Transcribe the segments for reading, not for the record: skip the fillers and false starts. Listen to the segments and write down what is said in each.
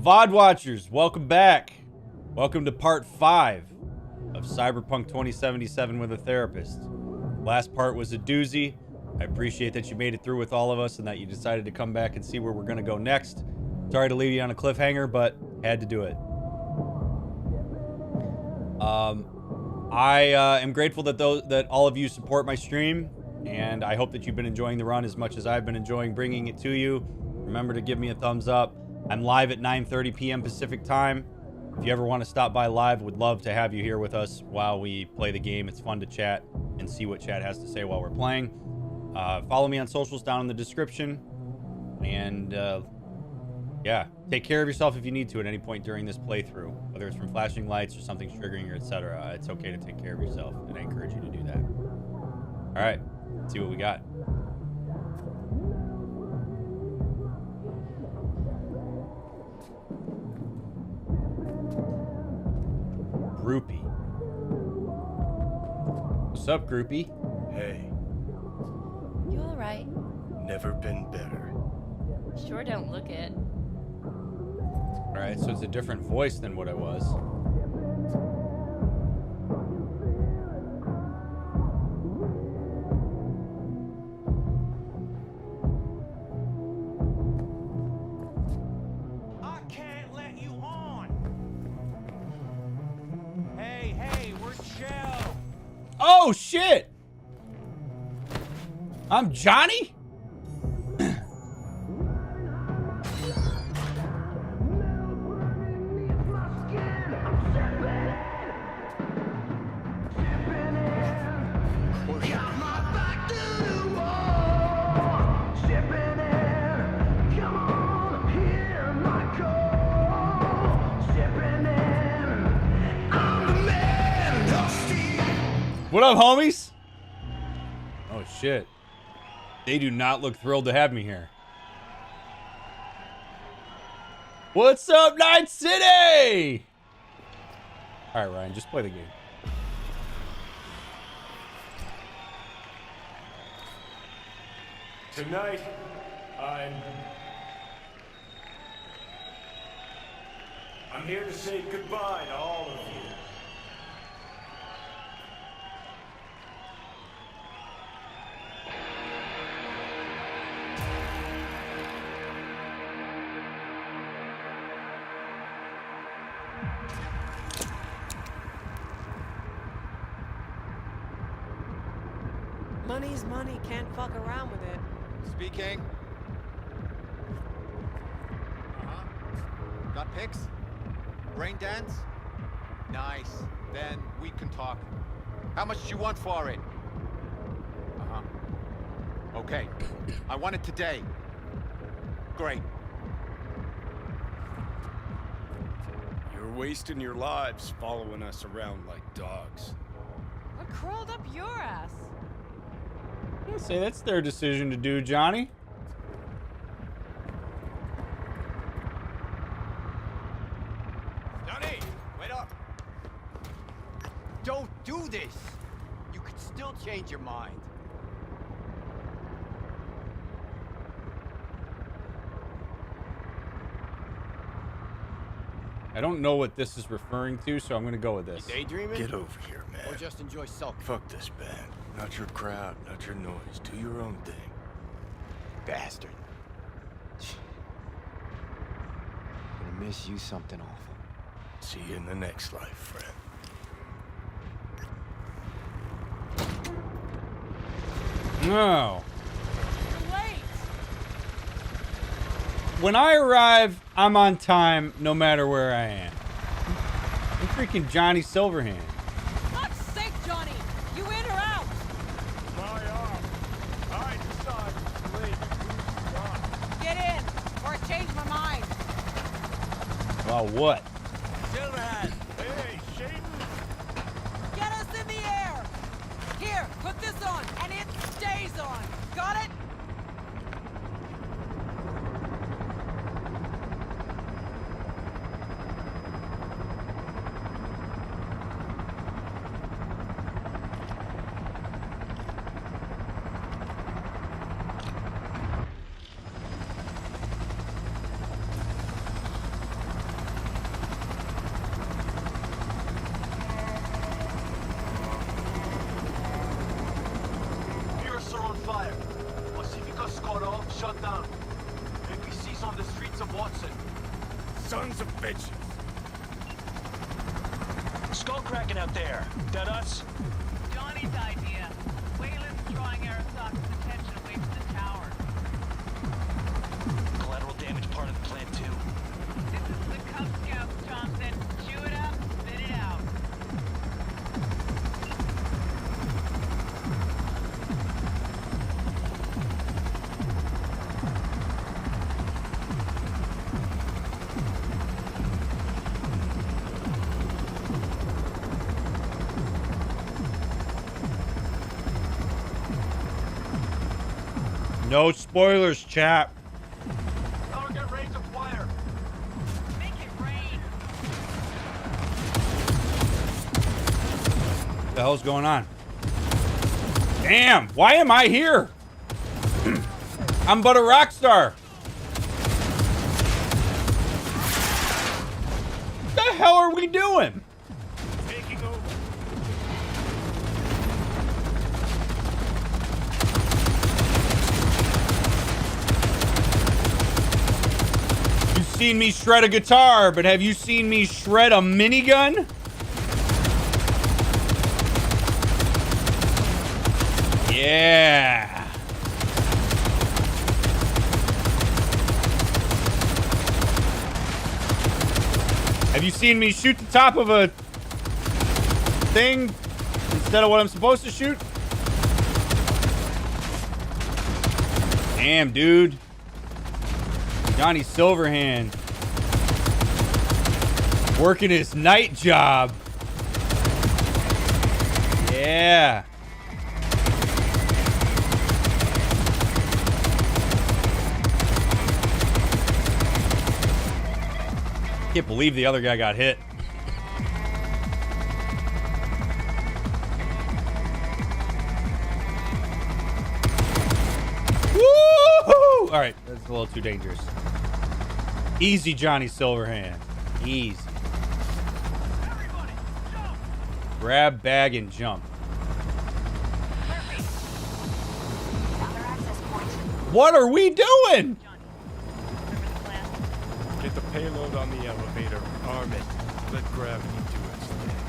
VOD watchers, welcome back. Welcome to part 5 of Cyberpunk 2077 with a therapist. Last part was a doozy. I appreciate that you made it through with all of us and that you decided to come back and see where we're going to go next. Sorry to leave you on a cliffhanger, but had to do it. I am grateful that all of you support my stream, and I hope that you've been enjoying the run as much as I've been enjoying bringing it to you. Remember to give me a thumbs up. I'm live at 9:30 p.m. Pacific time. If you ever want to stop by live, would love to have you here with us while we play the game. It's fun to chat and see what chat has to say while we're playing. Follow me on socials down in the description. And yeah, take care of yourself if you need to at any point during this playthrough, whether it's from flashing lights or something's triggering or etc. It's okay to take care of yourself, and I encourage you to do that. All right, let's see what we got. Groupie. What's up, groupie? Hey. You all right? Never been better. Sure don't look it. All right, so it's a different voice than what I was. I can't let you on. Hey, we're chill. Oh, shit! I'm Johnny? What up, homies? Oh, shit. They do not look thrilled to have me here. What's up, Night City? All right, Ryan, just play the game. Tonight, I'm here to say goodbye to all of you. Money's money, can't fuck around with it. Speaking. Got pics? Brain dance? Nice. Then we can talk. How much do you want for it? Okay. I want it today. Great. You're wasting your lives following us around like dogs. What crawled up your ass? I'd say that's their decision to do, Johnny. Johnny, wait up. Don't do this. You could still change your mind. I don't know what this is referring to, so I'm going to go with this. Daydreaming? Get over here, man. Or just enjoy sulking? Fuck this band. Not your crowd, not your noise. Do your own thing. Bastard. Gonna miss you something awful. See you in the next life, friend. No. You're late! When I arrive, I'm on time no matter where I am. I'm freaking Johnny Silverhand. Fuck's sake, Johnny! You in or out? My arm. I decide to leave. Get in, or I change my mind. Well, what? Silverhand. Hey, Shaden. Get us in the air! Here, put this on, and it stays on. Got it? shut down. NPCs on the streets of Watson. Sons of bitches. Skull cracking out there. That us? Johnny's idea. Wayland's drawing Aristoc's attention away from the tower. Collateral damage part of the plan too. This is the Cub Scouts, Johnson. Chew it up, spit it out. No spoilers, chat. Target range of fire. Make it rain. What the hell's going on? Damn, why am I here? I'm but a rock star. What the hell are we doing? Taking over. You've seen me shred a guitar, but have you seen me shred a minigun? Yeah. Have you seen me shoot the top of a thing instead of what I'm supposed to shoot? Damn, dude. Johnny Silverhand working his night job. Yeah. Can't believe the other guy got hit. Woo-hoo! All right, that's a little too dangerous. Easy, Johnny Silverhand. Easy. Everybody, jump! Grab, bag, and jump. Perfect. Other access points. What are we doing? Johnny, remember the plan? Get the payload on the elevator. Arm it. Let gravity do its thing.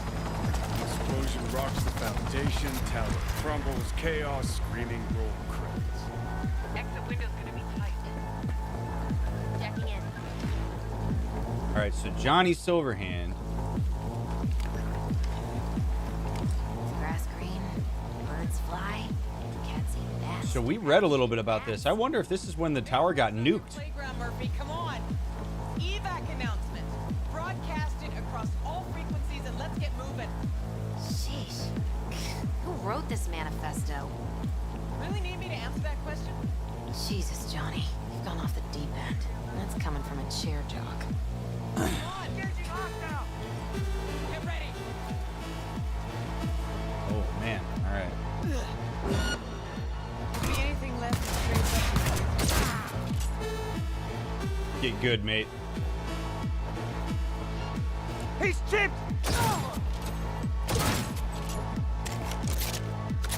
Explosion rocks the foundation. Tower crumbles. Chaos. Screaming roll credits. Exit window's gonna be tight. Checking in. All right, so Johnny Silverhand. Grass green, birds fly, cats eat bats. So we read a little bit about this. I wonder if this is when the tower got nuked. Playground, Murphy, come on. Evac announcement. Broadcast it across all frequencies and let's get moving. Sheesh. Who wrote this manifesto? Really need me to answer that question? Jesus, Johnny. You've gone off the deep end. That's coming from a chair jock. Come on, engaging hostile. Get ready. Oh man! All right. Be anything less than straight up. Get good, mate. He's chipped!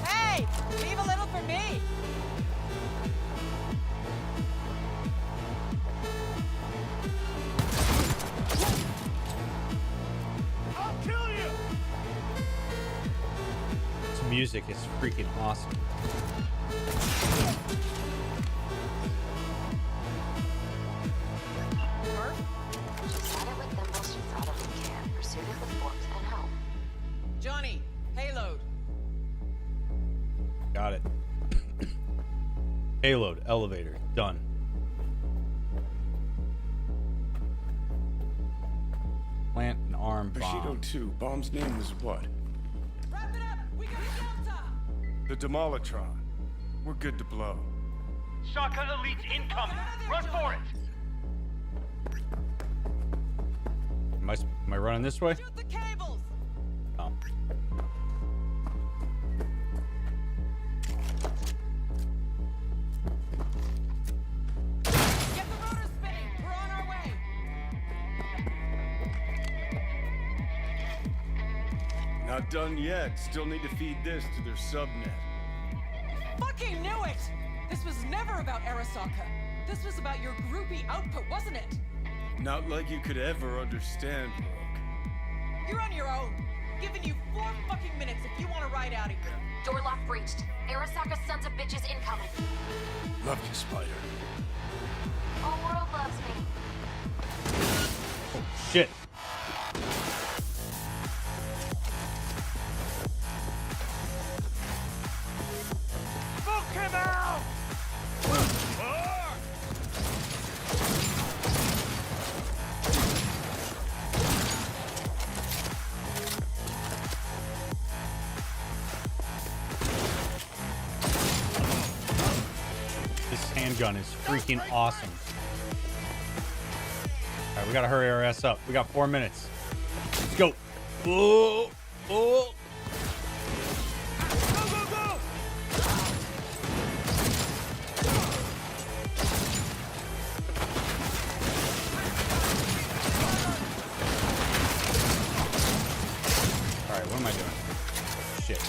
Hey, leave a little for me. I'll kill you! This music is freaking awesome. Murph, She said it with thimbles she thought of the can, pursued it with forks and hoe. Johnny, payload. Got it. Payload, elevator, done. Plant an arm Bushido bomb. 2. Bomb's name was what? Wrap it up. We got a Delta. The Demolitron. We're good to blow. Shotgun elites incoming! Run for it! Am I running this way? Shoot the cables. Oh. Get the rotor spinning. We're on our way. Not done yet. Still need to feed this to their subnet. Fucking knew it. This was never about Arasaka. This was about your groupie output, wasn't it? Not like you could ever understand, Brooke. You're on your own. Giving you 4 fucking minutes if you want to ride out of here. Door lock breached. Arasaka sons of bitches incoming. Love you, Spider. Whole world loves me. Oh, shit. Smoke him out! This handgun is freaking awesome. All right, we gotta hurry our ass up. We got 4 minutes. Let's go. Oh, oh. Go, go, go! All right, what am I doing? Shit.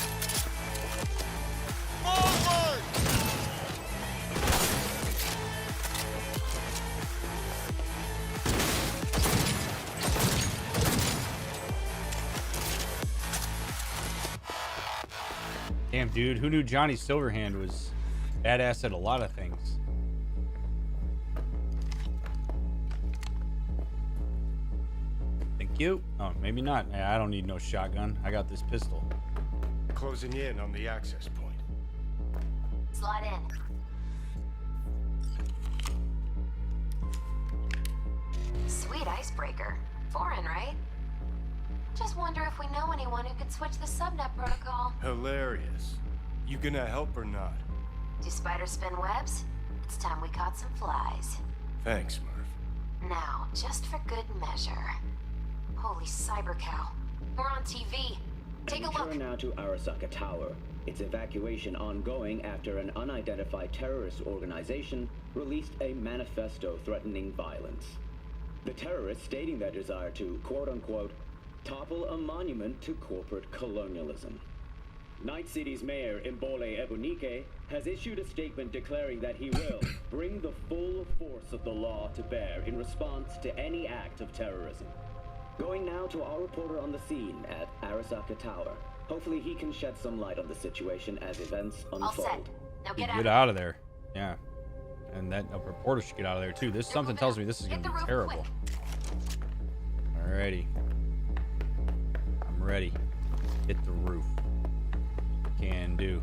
Damn, dude, who knew Johnny Silverhand was badass at a lot of things? Thank you. Oh, maybe not. I don't need no shotgun. I got this pistol. Closing in on the access point. Slide in. Sweet icebreaker. Foreign, right? Just wonder if we know anyone who could switch the subnet protocol. Hilarious. You gonna help or not? Do spiders spin webs? It's time we caught some flies. Thanks, Murph. Now, just for good measure. Holy cyber cow. We're on TV. Take a look. Return now to Arasaka Tower. Its evacuation ongoing after an unidentified terrorist organization released a manifesto threatening violence. The terrorists stating their desire to, quote-unquote, topple a monument to corporate colonialism. Night City's mayor, Imbole Ebunike, has issued a statement declaring that he will bring the full force of the law to bear in response to any act of terrorism. Going now to our reporter on the scene at Arasaka Tower. Hopefully he can shed some light on the situation as events unfold. All set. Now get Get out of there. Yeah. And that a reporter should get out of there too. This something tells me this is gonna be terrible. Alrighty. I'm ready. Hit the roof. Can do.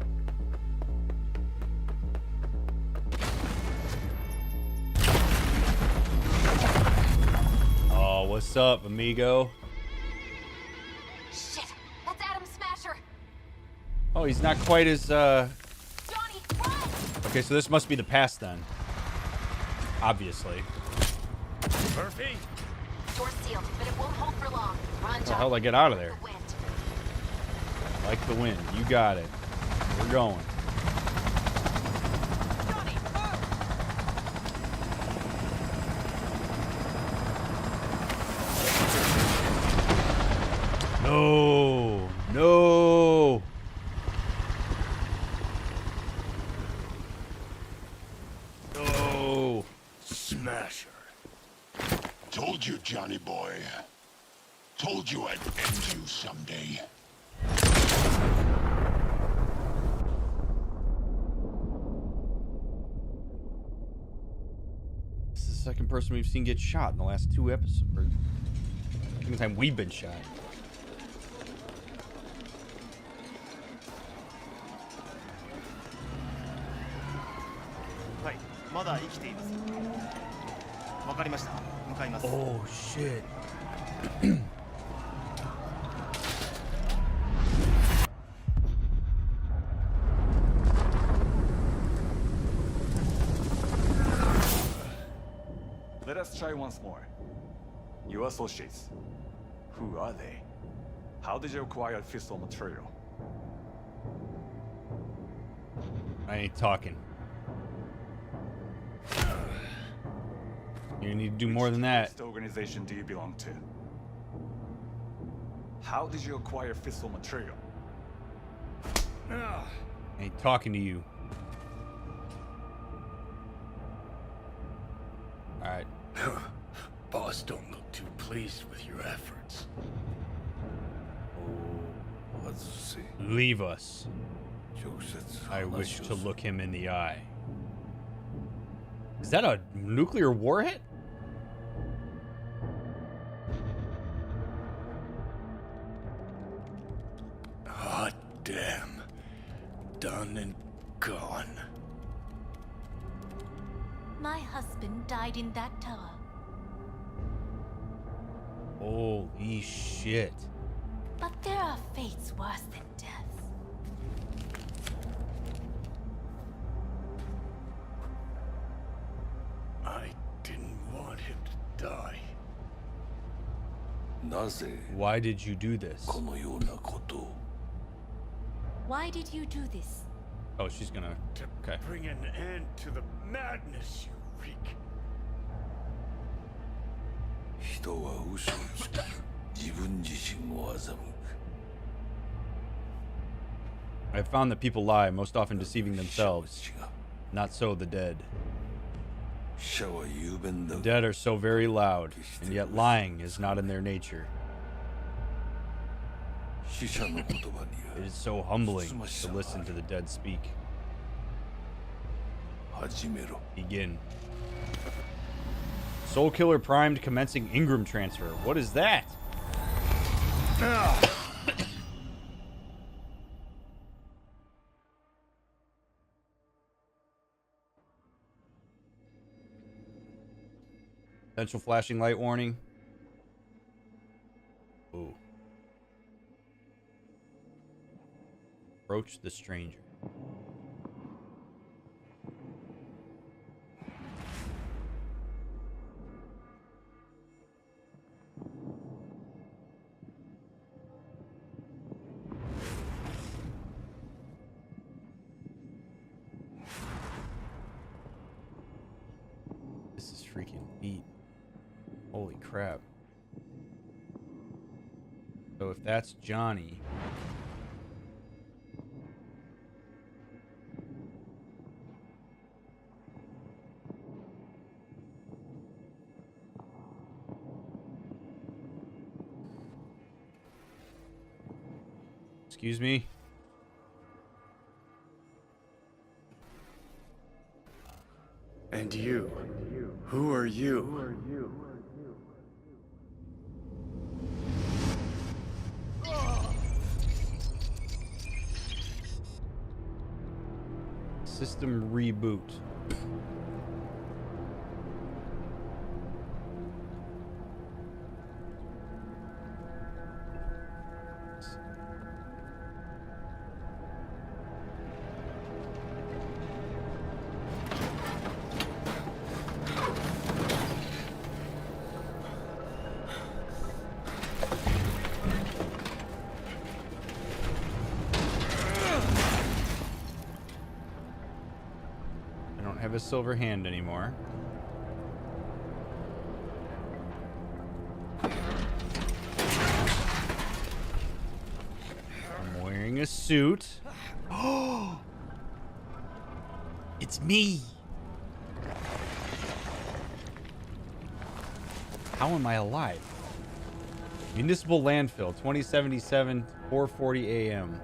Oh, what's up, amigo? Shit, that's Adam Smasher. Oh, he's not quite as Johnny, run! Okay, so this must be the past then. Obviously. Murphy? Door's sealed, but it won't hold for long. Run, How the Johnny. hell did I get out of there? The wind. Like the wind. You got it. We're going. Johnny, move! No. No. No. Smasher. Told you, Johnny boy. Told you I'd end you someday. This is the second person we've seen get shot in the last 2 episodes. Or second time we've been shot. Oh shit. Let us try once more. Your associates. Who are they? How did you acquire fissile material? I ain't talking. You need to do more than that. Which organization do you belong to? How did you acquire fissile material? I ain't talking to you. Alright. Boss don't look too pleased with your efforts. Let's see. Leave us. I wish to look him in the eye. Is that a nuclear warhead? Hot damn. Done and gone. My husband died in that tower. Holy shit. But there are fates worse than death. I didn't want him to die. Why did you do this? Why did you do this? Oh, she's gonna... Okay. Bring an end to the madness you wreak. I have found that people lie, most often deceiving themselves. Not so the dead. The dead are so very loud, and yet lying is not in their nature. It is so humbling to listen to the dead speak. Begin. Soul Killer primed, commencing Ingram transfer. What is that? Potential flashing light warning. Ooh. Approach the stranger. This is freaking neat. Holy crap. So if that's Johnny... Excuse me? And you? Who are you? System reboot. Have a silver hand anymore. I'm wearing a suit. Oh, it's me. How am I alive? Municipal landfill, 2077, 4:40 a.m.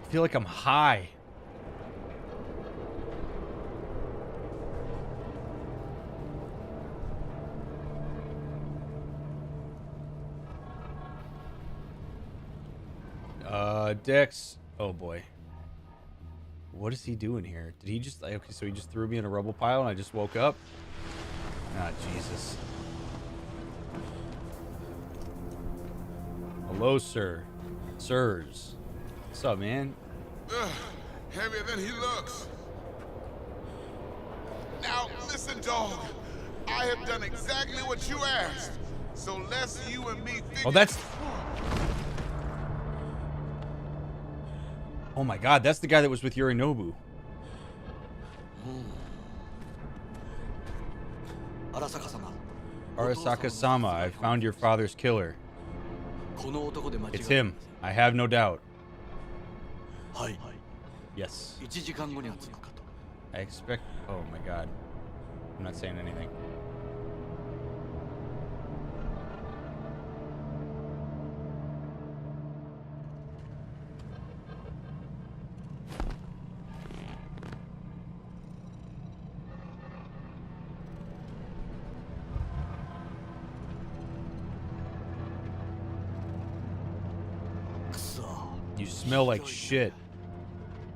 I feel like I'm high. Dex. Oh boy. What is he doing here? Did he just... Okay, so he just threw me in a rubble pile and I just woke up? Ah, Jesus. Hello, sir. Sirs. What's up, man? Heavier than he looks. Now, listen, dog. I have done exactly what you asked. So let's you and me figure... Oh, that's... Oh my god, that's the guy that was with Yorinobu. Arasaka-sama, I found your father's killer. It's him. I have no doubt. Yes. I expect... Oh my god. I'm not saying anything. You smell like shit.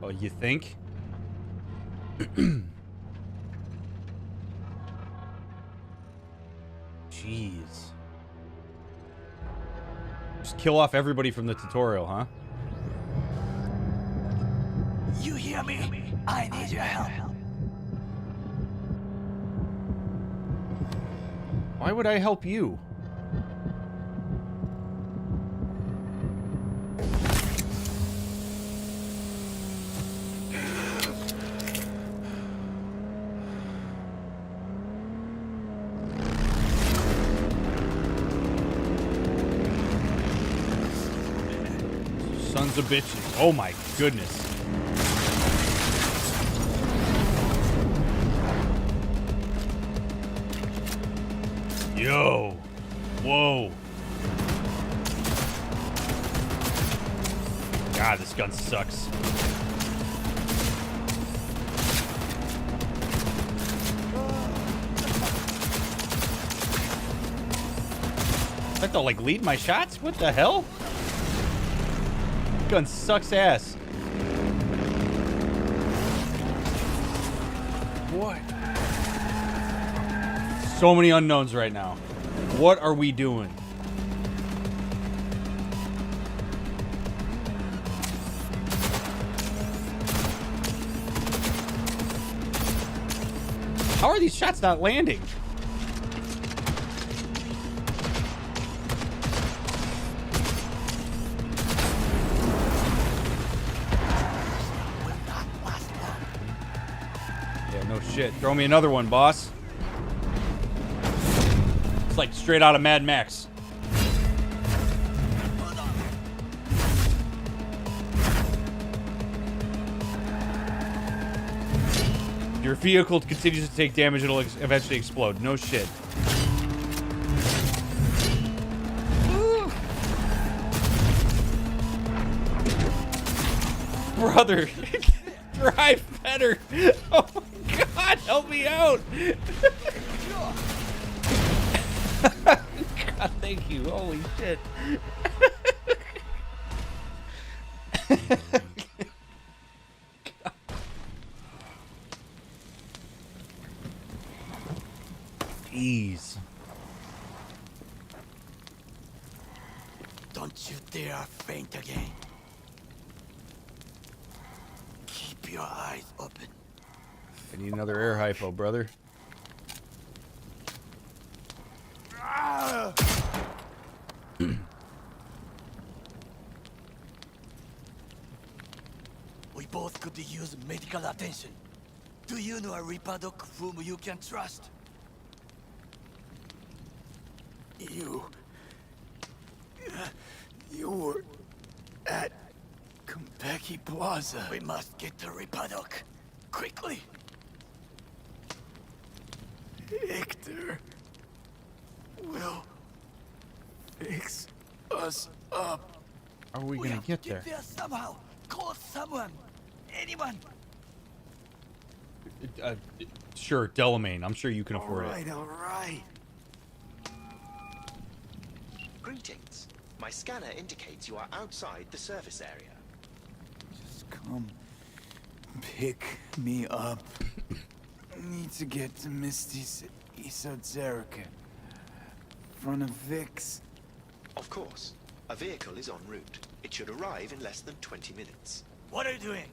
Oh, you think? Jeez. Just kill off everybody from the tutorial, huh? You hear me? I need your help. Why would I help you? Sons of bitches. Oh my goodness. Yo. Whoa. God, this gun sucks. I have to like lead my shots? What the hell? Gun sucks ass. What? So many unknowns right now. What are we doing? How are these shots not landing? Shit, throw me another one, boss. It's like straight out of Mad Max. Your vehicle continues to take damage, it'll eventually explode. No shit. Brother, drive better. Oh my God, help me out! God, thank you. Holy shit. Jeez. Don't you dare faint again. Keep your eyes open. I need another air hypo, brother. We both could use medical attention. Do you know a Reaper doc whom you can trust? You were at Compeki Plaza. We must get to Reaper doc quickly. Victor will fix us up. How are we gonna get there? Get there somehow. Call someone. Anyone. Sure, Delamain. I'm sure you can afford it. All right. Greetings. My scanner indicates you are outside the service area. Just come pick me up. Need to get to Misty's esoterica. Front of Vic's. Of course. A vehicle is en route. It should arrive in less than 20 minutes. What are you doing?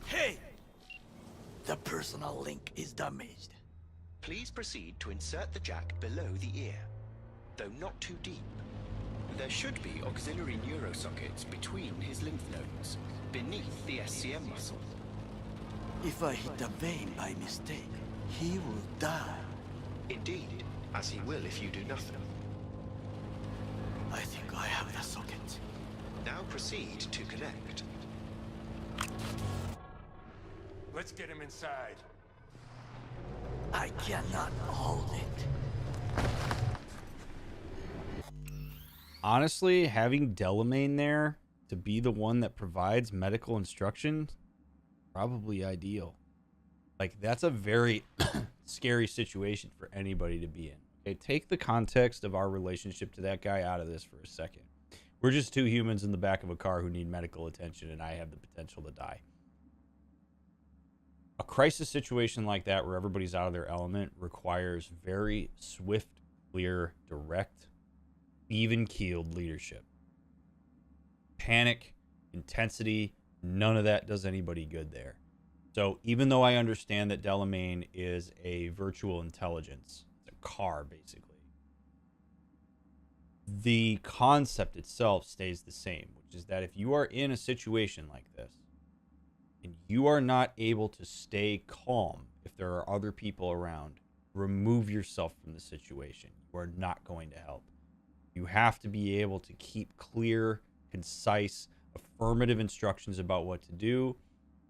Hey! The personal link is damaged. Please proceed to insert the jack below the ear, though not too deep. There should be auxiliary neurosockets between his lymph nodes, beneath the SCM muscle. If I hit a vein by mistake, he will die. Indeed, as he will if you do nothing. I think I have the socket. Now proceed to connect. Let's get him inside. I cannot hold it. Honestly, having Delamain there to be the one that provides medical instruction, probably ideal. Like, that's a very scary situation for anybody to be in. Okay, take the context of our relationship to that guy out of this for a second. We're just two humans in the back of a car who need medical attention, and I have the potential to die. A crisis situation like that, where everybody's out of their element, requires very swift, clear, direct, even-keeled leadership. Panic, intensity, none of that does anybody good there. So even though I understand that Delamain is a virtual intelligence, it's a car, basically, the concept itself stays the same, which is that if you are in a situation like this and you are not able to stay calm if there are other people around, remove yourself from the situation. You are not going to help. You have to be able to keep clear, concise, affirmative instructions about what to do.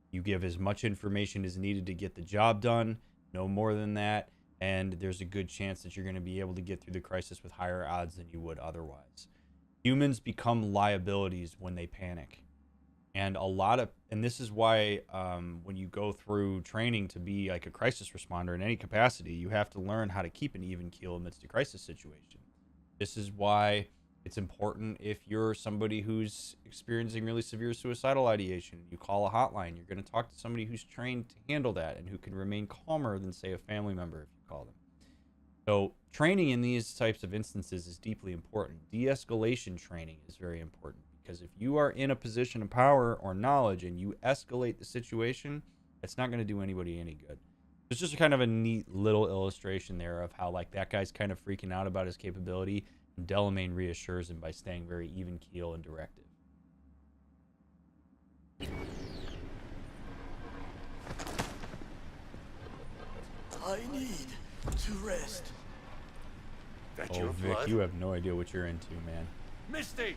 You give as much information as needed to get the job done, no more than that, and there's a good chance that you're going to be able to get through the crisis with higher odds than you would otherwise. Humans become liabilities when they panic. And this is why when you go through training to be like a crisis responder in any capacity, you have to learn how to keep an even keel amidst a crisis situation. This is why it's important if you're somebody who's experiencing really severe suicidal ideation, you call a hotline, you're going to talk to somebody who's trained to handle that and who can remain calmer than, say, a family member if you call them. So training in these types of instances is deeply important. De-escalation training is very important, because if you are in a position of power or knowledge and you escalate the situation, it's not going to do anybody any good. It's just kind of a neat little illustration there of how, like, that guy's kind of freaking out about his capability, and Delamain reassures him by staying very even keel and directive. I need to rest. That Oh, your Vic, blood? you have no idea what you're into, man. Misty!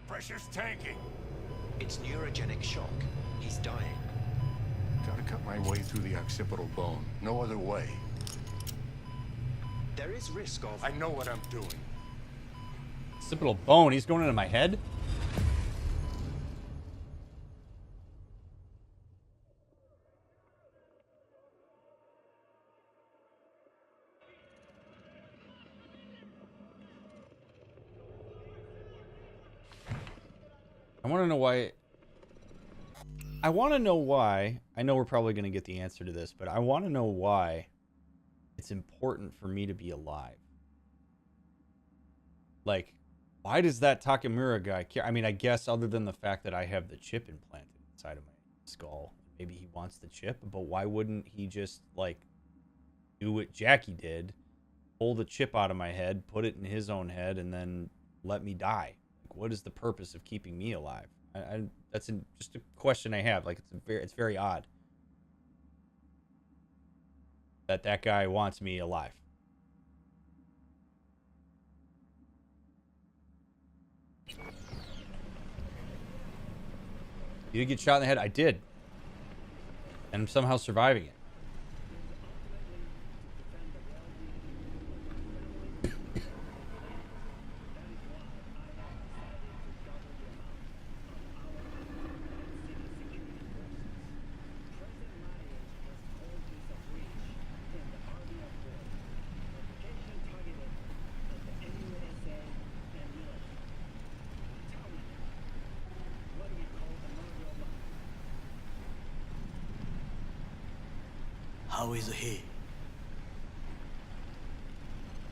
Pressure's tanking. It's neurogenic shock. He's dying. Gotta cut my way through the occipital bone. No other way. There is risk of... I know what I'm doing. Occipital bone? He's going into my head? I want to know why. I want to know why. I know we're probably going to get the answer to this, but I want to know why it's important for me to be alive. Like, why does that Takamura guy care? I mean, I guess other than the fact that I have the chip implanted inside of my skull, maybe he wants the chip, but why wouldn't he just, like, do what Jackie did, pull the chip out of my head, put it in his own head, and then let me die? What is the purpose of keeping me alive? That's just a question I have. Like, it's very odd that guy wants me alive. You did get shot in the head? I did. And I'm somehow surviving it. How is he?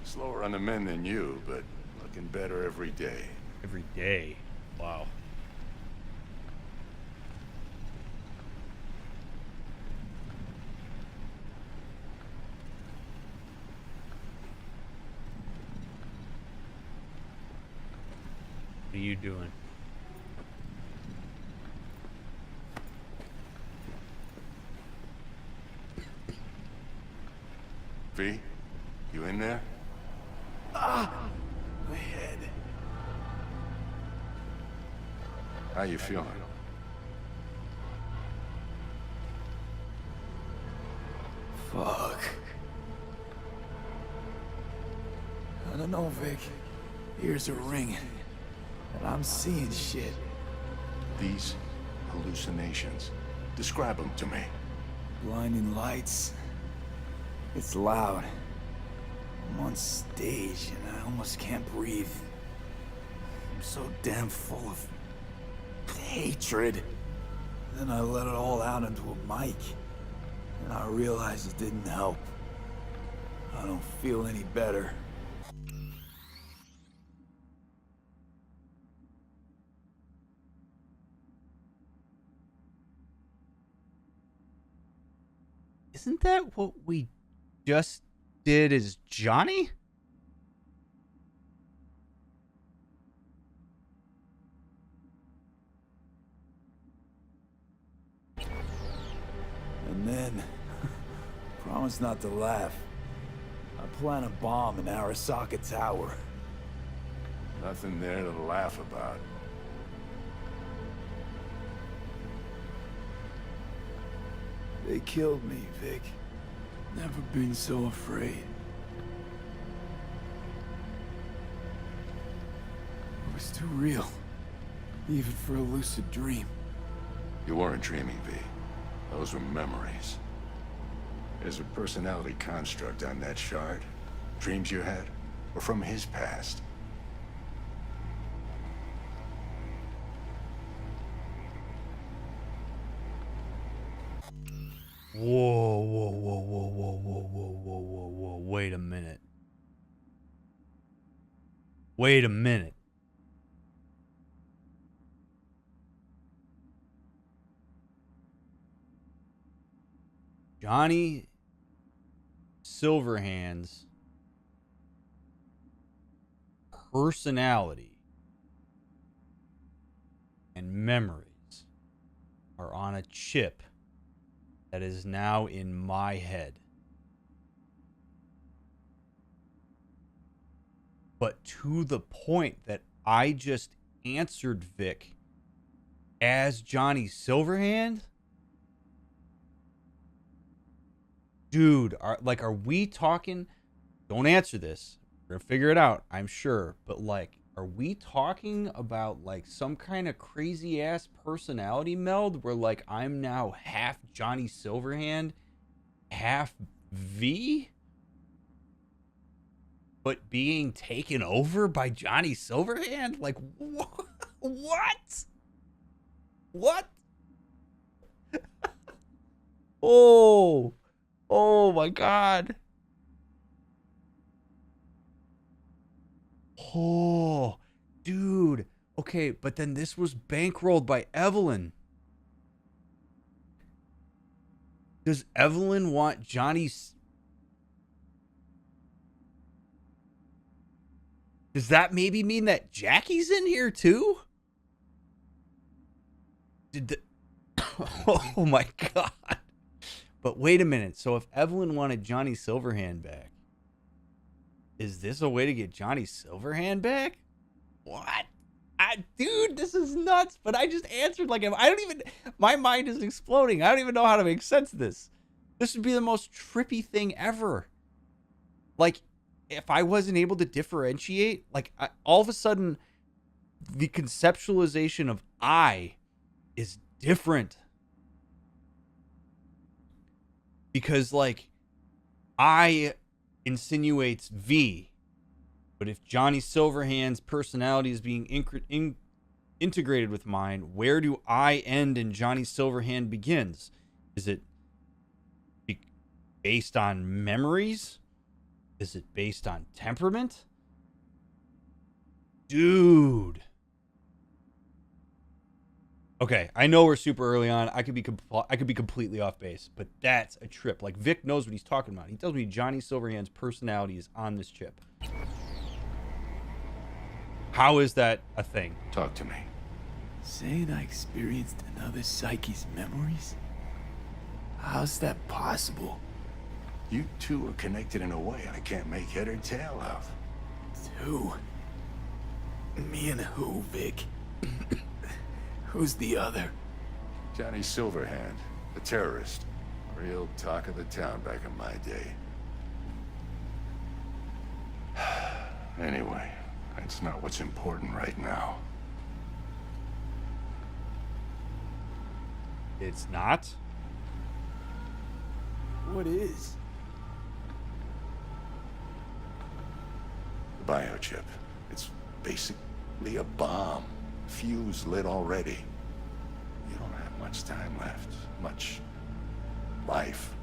Slower on the mend than you, but looking better every day. Every day? Wow. What are you doing? V, you in there? My head. How you feeling? Fuck. I don't know, Vic. Ears are ringing. And I'm seeing shit. These hallucinations. Describe them to me. Blinding lights. It's loud. I'm on stage and I almost can't breathe. I'm so damn full of hatred. Then I let it all out into a mic. And I realized it didn't help. I don't feel any better. Isn't that what we just did as Johnny? And then, promise not to laugh. I plant a bomb in Arasaka Tower. Nothing there to laugh about. They killed me, Vic. Never been so afraid. It was too real. Even for a lucid dream. You weren't dreaming, V. Those were memories. There's a personality construct on that shard. Dreams you had were from his past. Whoa, whoa, whoa, whoa, whoa, whoa, whoa, whoa, whoa, whoa. Wait a minute. Wait a minute. Johnny Silverhand's personality and memories are on a chip that is now in my head. But to the point that I just answered Vic as Johnny Silverhand? Dude, are we talking? Don't answer this. We're gonna figure it out, I'm sure. But like, are we talking about like some kind of crazy ass personality meld where like I'm now half Johnny Silverhand, half V? But being taken over by Johnny Silverhand? Like, what? What? Oh my God. Oh, dude. Okay, but then this was bankrolled by Evelyn. Does Evelyn want Johnny's... Does that maybe mean that Jackie's in here too? Oh my God. But wait a minute. So if Evelyn wanted Johnny Silverhand back, is this a way to get Johnny Silverhand back? What? Dude, this is nuts. But I just answered like I don't even... My mind is exploding. I don't even know how to make sense of this. This would be the most trippy thing ever. Like, if I wasn't able to differentiate, like, all of a sudden, the conceptualization of I is different. Because, like, I insinuates V. But if Johnny Silverhand's personality is being integrated with mine, where do I end and Johnny Silverhand begins? Is it based on memories? Is it based on temperament? Dude. Okay, I know we're super early on. I could be completely off base, but that's a trip. Like, Vic knows what he's talking about. He tells me Johnny Silverhand's personality is on this chip. How is that a thing? Talk to me. Saying I experienced another psyche's memories? How's that possible? You two are connected in a way I can't make head or tail of. Who? Me and who, Vic? Who's the other? Johnny Silverhand, a terrorist. Real talk of the town back in my day. Anyway, that's not what's important right now. It's not? What is? The biochip. It's basically a bomb. Fuse lit already. You don't have much time left. Much life.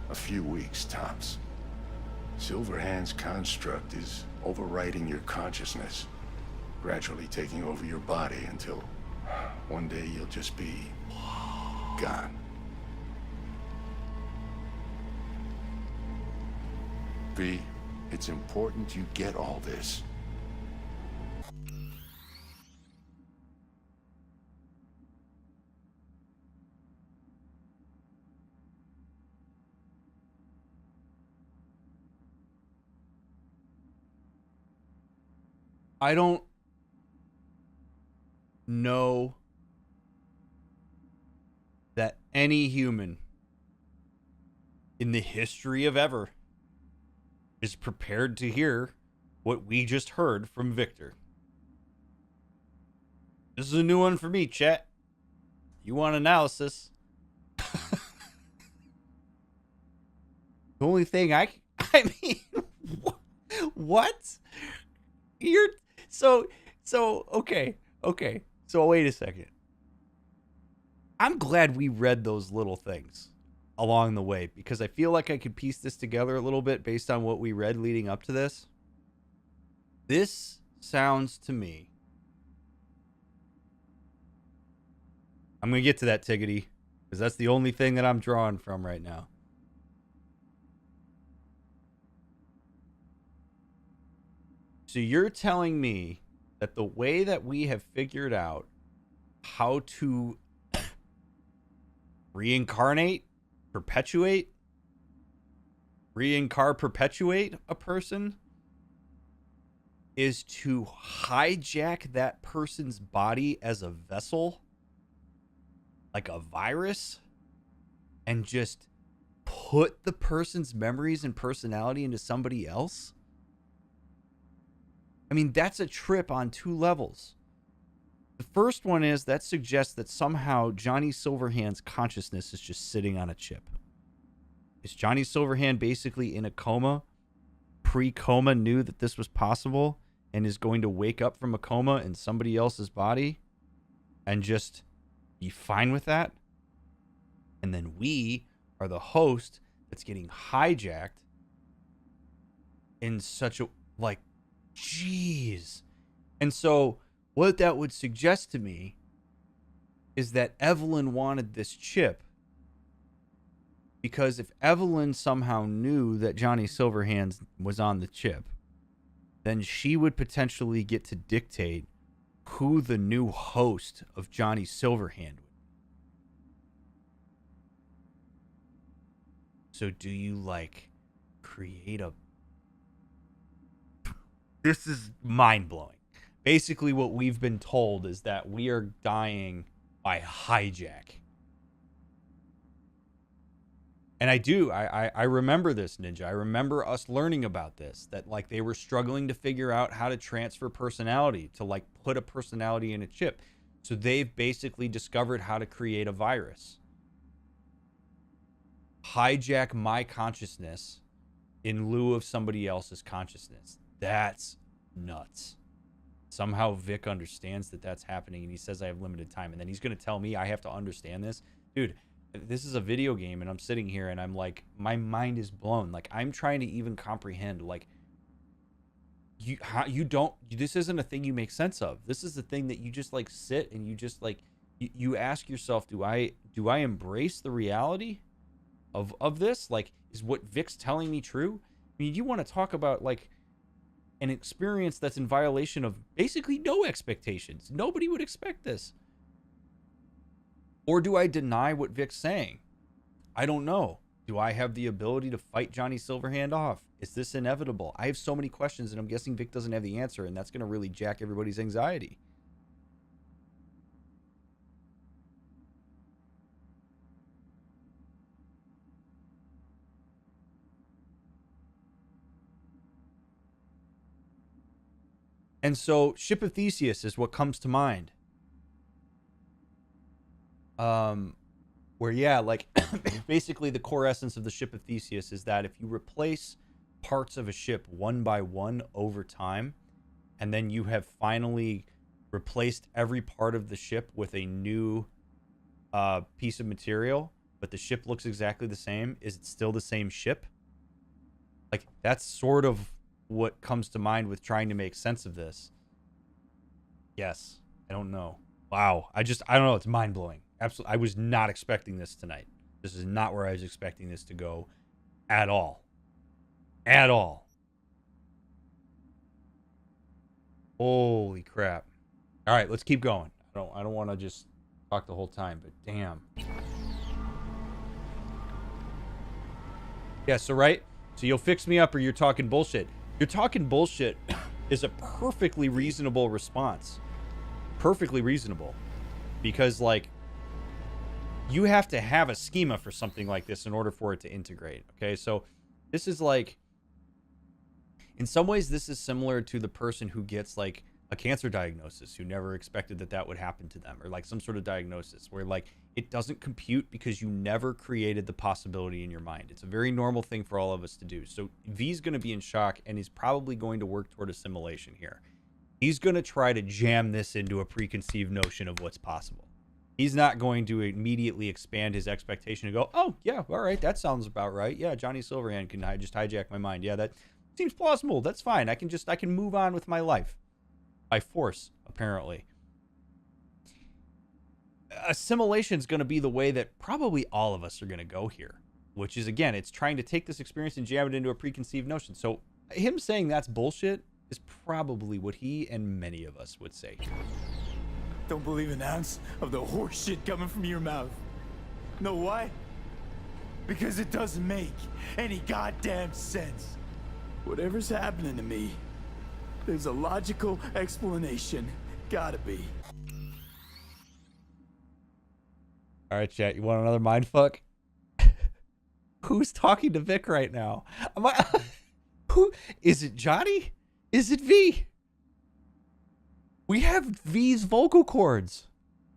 A few weeks, tops. Silverhand's construct is overriding your consciousness, gradually taking over your body until one day you'll just be gone. V, it's important you get all this. I don't know that any human in the history of ever is prepared to hear what we just heard from Victor. This is a new one for me, chat. You want analysis? The only thing I mean, what? You're so okay. So wait a second. I'm glad we read those little things along the way because I feel like I could piece this together a little bit based on what we read leading up to this. This sounds to me. I'm going to get to that, Tiggity, because that's the only thing that I'm drawing from right now. So you're telling me that the way that we have figured out how to perpetuate a person is to hijack that person's body as a vessel, like a virus, and just put the person's memories and personality into somebody else? I mean, that's a trip on two levels. The first one is that suggests that somehow Johnny Silverhand's consciousness is just sitting on a chip. Is Johnny Silverhand basically in a coma? Pre-coma knew that this was possible and is going to wake up from a coma in somebody else's body and just be fine with that? And then we are the host that's getting hijacked in such a, like, jeez. And so what that would suggest to me is that Evelyn wanted this chip because if Evelyn somehow knew that Johnny Silverhand was on the chip, then she would potentially get to dictate who the new host of Johnny Silverhand would be. So do you, like, create a... This is mind-blowing. Basically, what we've been told is that we are dying by hijack. And I remember this, Ninja. I remember us learning about this, that, like, they were struggling to figure out how to transfer personality, to, like, put a personality in a chip. So they've basically discovered how to create a virus. Hijack my consciousness in lieu of somebody else's consciousness. That's nuts. Somehow Vic understands that that's happening, and he says I have limited time, and then he's going to tell me I have to understand this. Dude, this is a video game, and I'm sitting here, and I'm like, my mind is blown. Like, I'm trying to even comprehend, like, this isn't a thing you make sense of. This is the thing that you just, like, sit and you just, like, you ask yourself, do I embrace the reality of this? Like, is what Vic's telling me true? I mean, you want to talk about, like, an experience that's in violation of basically no expectations? Nobody would expect this. Or do I deny what Vic's saying? I don't know. Do I have the ability to fight Johnny Silverhand off? Is this inevitable? I have so many questions, and I'm guessing Vic doesn't have the answer, and that's going to really jack everybody's anxiety. And so, Ship of Theseus is what comes to mind. Where, yeah, like, basically the core essence of the Ship of Theseus is that if you replace parts of a ship one by one over time, and then you have finally replaced every part of the ship with a new piece of material, but the ship looks exactly the same, is it still the same ship? Like, that's sort of what comes to mind with trying to make sense of this. Yes. I don't know. Wow. I don't know. It's mind-blowing. Absolutely. I was not expecting this tonight. This is not where I was expecting this to go at all. At all. Holy crap. All right, let's keep going. I don't want to just talk the whole time, but damn. Yeah, so right? So you'll fix me up or you're talking bullshit. You're talking bullshit is a perfectly reasonable response. Perfectly reasonable. Because, like, you have to have a schema for something like this in order for it to integrate. Okay, so this is like, in some ways, this is similar to the person who gets like a cancer diagnosis who never expected that would happen to them, or like some sort of diagnosis where like it doesn't compute because you never created the possibility in your mind. It's a very normal thing for all of us to do. So V's going to be in shock, and he's probably going to work toward assimilation here. He's going to try to jam this into a preconceived notion of what's possible. He's not going to immediately expand his expectation and go, oh, yeah, all right, that sounds about right. Yeah, Johnny Silverhand can just hijack my mind. Yeah, that seems plausible. That's fine. I can move on with my life. By force, apparently. Assimilation is going to be the way that probably all of us are going to go here, which is, again, it's trying to take this experience and jam it into a preconceived notion. So him saying that's bullshit is probably what he and many of us would say. Don't believe an ounce of the horse shit coming from your mouth. Know why? Because it doesn't make any goddamn sense. Whatever's happening to me, there's a logical explanation. Gotta be. All right, chat. You want another mindfuck? Who's talking to Vic right now? Who is it? Johnny? Is it V? We have V's vocal cords.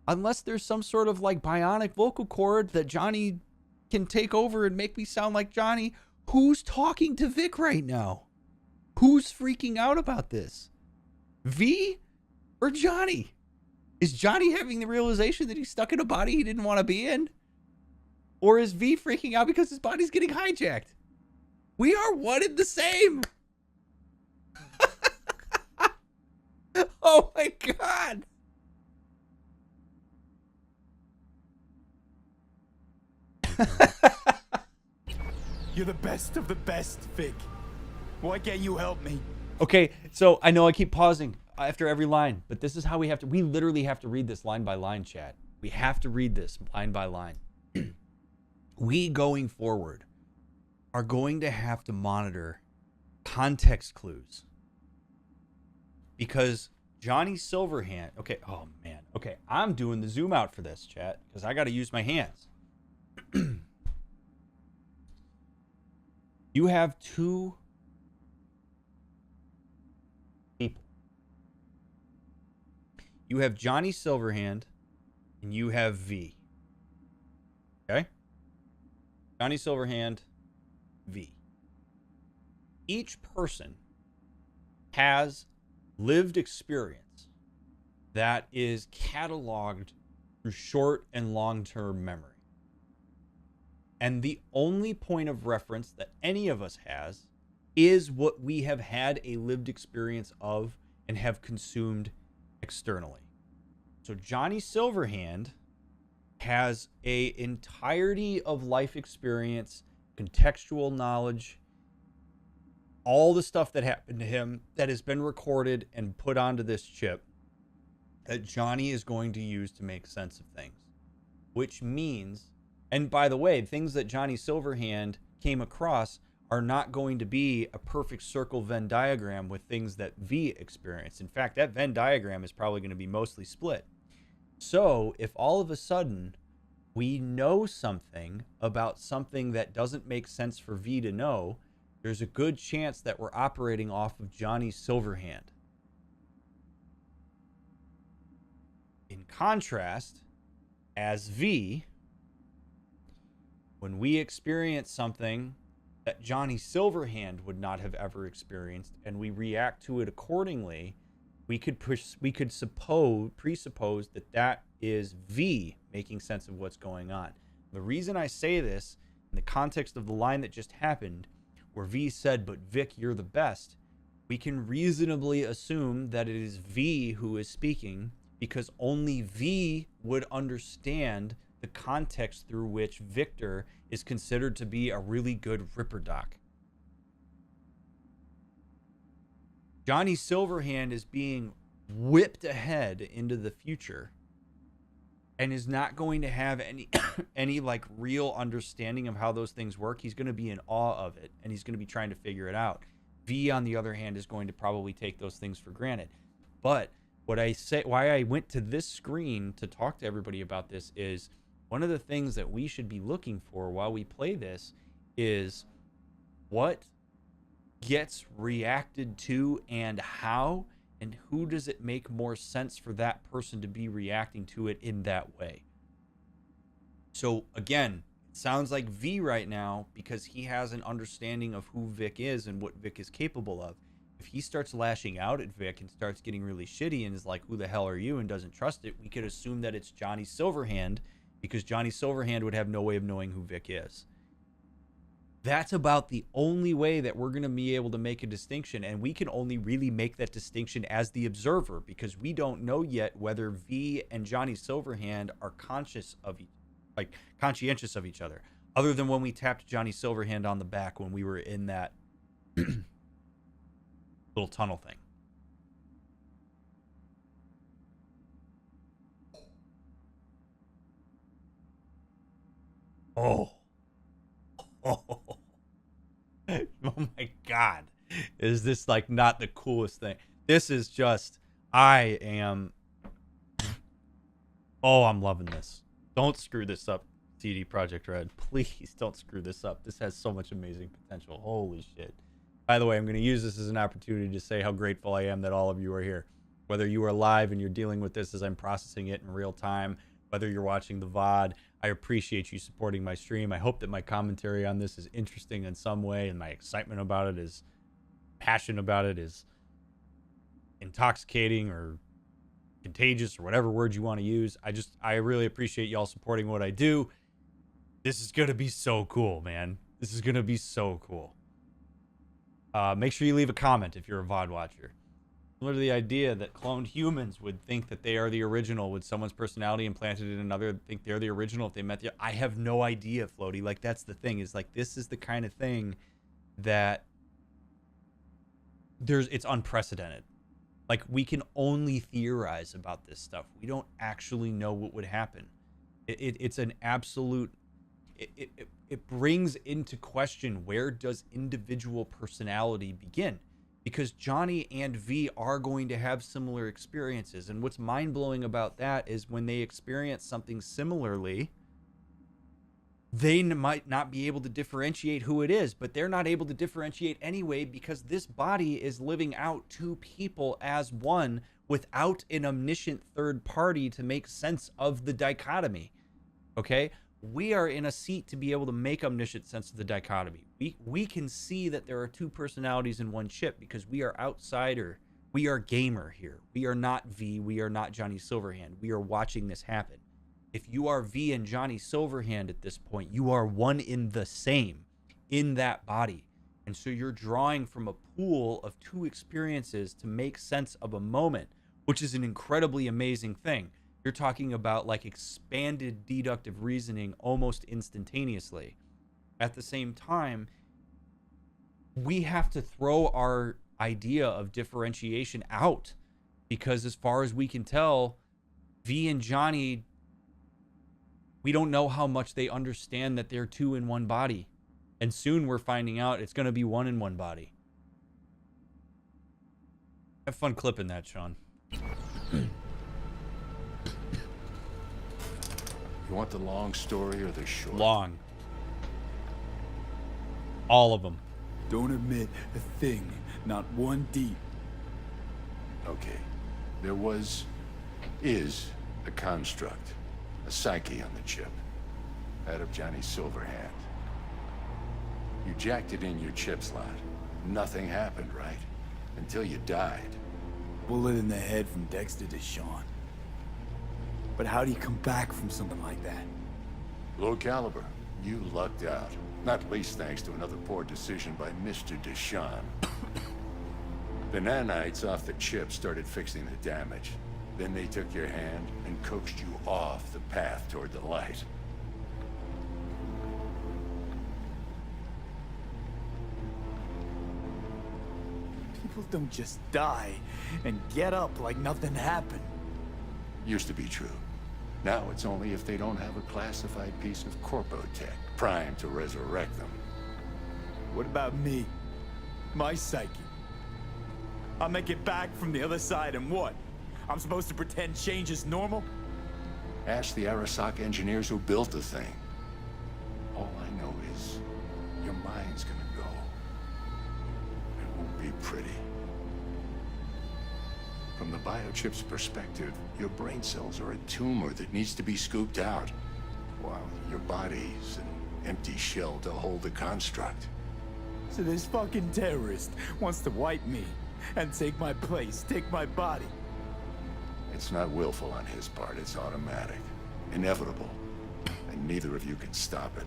Unless there's some sort of like bionic vocal cord that Johnny can take over and make me sound like Johnny. Who's talking to Vic right now? Who's freaking out about this? V or Johnny? Is Johnny having the realization that he's stuck in a body he didn't want to be in? Or is V freaking out because his body's getting hijacked? We are one and the same. Oh my God. You're the best of the best, Vic. Why can't you help me? Okay, so I know I keep pausing after every line, but this is how we literally have to read this line by line, chat. We have to read this line by line. We, going forward, are going to have to monitor context clues. Because Johnny Silverhand, okay, oh man, okay, I'm doing the zoom out for this, chat, because I got to use my hands. You have two people. You have Johnny Silverhand and you have V. Okay? Johnny Silverhand, V. Each person has lived experience that is cataloged through short and long-term memory. And the only point of reference that any of us has is what we have had a lived experience of and have consumed externally. So Johnny Silverhand has an entirety of life experience, contextual knowledge, all the stuff that happened to him that has been recorded and put onto this chip that Johnny is going to use to make sense of things. Which means, and by the way, things that Johnny Silverhand came across are not going to be a perfect circle Venn diagram with things that V experienced. In fact, that Venn diagram is probably going to be mostly split. So if all of a sudden we know something about something that doesn't make sense for V to know, there's a good chance that we're operating off of Johnny Silverhand. In contrast, as V, when we experience something that Johnny Silverhand would not have ever experienced and we react to it accordingly, we could presuppose that is V making sense of what's going on. The reason I say this in the context of the line that just happened, where V said, "But Vic, you're the best," we can reasonably assume that it is V who is speaking, because only V would understand the context through which Victor is considered to be a really good Ripper Doc. Johnny Silverhand is being whipped ahead into the future and is not going to have any like real understanding of how those things work. He's going to be in awe of it, and he's going to be trying to figure it out. V, on the other hand, is going to probably take those things for granted. But what I say, why I went to this screen to talk to everybody about this, is one of the things that we should be looking for while we play this is what gets reacted to and how, and who does it make more sense for that person to be reacting to it in that way. So again, it sounds like V right now because he has an understanding of who Vic is and what Vic is capable of. If he starts lashing out at Vic and starts getting really shitty and is like, "Who the hell are you?" and doesn't trust it, we could assume that it's Johnny Silverhand, because Johnny Silverhand would have no way of knowing who Vic is. That's about the only way that we're going to be able to make a distinction, and we can only really make that distinction as the observer, because we don't know yet whether V and Johnny Silverhand are conscientious of each other, other than when we tapped Johnny Silverhand on the back when we were in that little tunnel thing. Oh my God. Is this like not the coolest thing? This is just, I'm loving this. Don't screw this up, CD Projekt Red. Please don't screw this up. This has so much amazing potential. Holy shit. By the way, I'm going to use this as an opportunity to say how grateful I am that all of you are here. Whether you are live and you're dealing with this as I'm processing it in real time, whether you're watching the VOD, I appreciate you supporting my stream. I hope that my commentary on this is interesting in some way, and my excitement about it is, passion about it is intoxicating or contagious or whatever word you want to use. I really appreciate y'all supporting what I do. This is going to be so cool, man. This is going to be so cool. Make sure you leave a comment if you're a VOD watcher. Similar to the idea that cloned humans would think that they are the original, would someone's personality implanted in another think they're the original if they met the... I have no idea, Floaty. Like, that's the thing, is like, this is the kind of thing that it's unprecedented. Like, we can only theorize about this stuff. We don't actually know what would happen. It's an absolute... It brings into question, where does individual personality begin? Because Johnny and V are going to have similar experiences. And what's mind-blowing about that is when they experience something similarly, they might not be able to differentiate who it is, but they're not able to differentiate anyway, because this body is living out two people as one without an omniscient third party to make sense of the dichotomy. Okay? We are in a seat to be able to make omniscient sense of the dichotomy. We can see that there are two personalities in one chip because we are outsider. We are gamer here. We are not V. We are not Johnny Silverhand. We are watching this happen. If you are V and Johnny Silverhand at this point, you are one in the same in that body. And so you're drawing from a pool of two experiences to make sense of a moment, which is an incredibly amazing thing. You're talking about like expanded deductive reasoning almost instantaneously. At the same time, we have to throw our idea of differentiation out, because as far as we can tell, V and Johnny, we don't know how much they understand that they're two in one body. And soon we're finding out it's going to be one in one body. Have fun clipping that, Sean. You want the long story or the short? Long. All of them. Don't admit a thing, not one deep. Okay. There is a construct, a psyche on the chip, out of Johnny's silver hand. You jacked it in your chip slot. Nothing happened, right? Until you died. Bullet in the head from Dexter to Sean. But how do you come back from something like that? Low caliber. You lucked out. Not least thanks to another poor decision by Mr. Deshawn. The nanites off the chip started fixing the damage. Then they took your hand and coaxed you off the path toward the light. People don't just die and get up like nothing happened. Used to be true. Now it's only if they don't have a classified piece of corpo tech primed to resurrect them. What about me? My psyche? I'll make it back from the other side and what? I'm supposed to pretend change is normal? Ask the Arasaka engineers who built the thing. All I know is your mind's gonna go. It won't be pretty. From the biochip's perspective, your brain cells are a tumor that needs to be scooped out, while your body's an empty shell to hold the construct. So this fucking terrorist wants to wipe me and take my place, take my body. It's not willful on his part, it's automatic. Inevitable. And neither of you can stop it.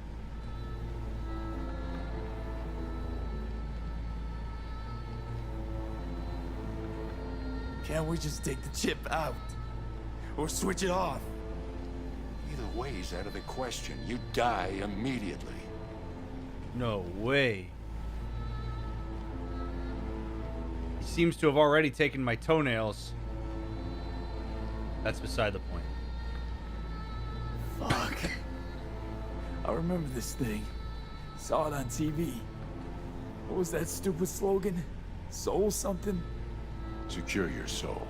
Can't we just take the chip out? Or switch it off? Either way's out of the question. You die immediately. No way. He seems to have already taken my toenails. That's beside the point. Fuck. I remember this thing. Saw it on TV. What was that stupid slogan? Soul something? Secure your soul.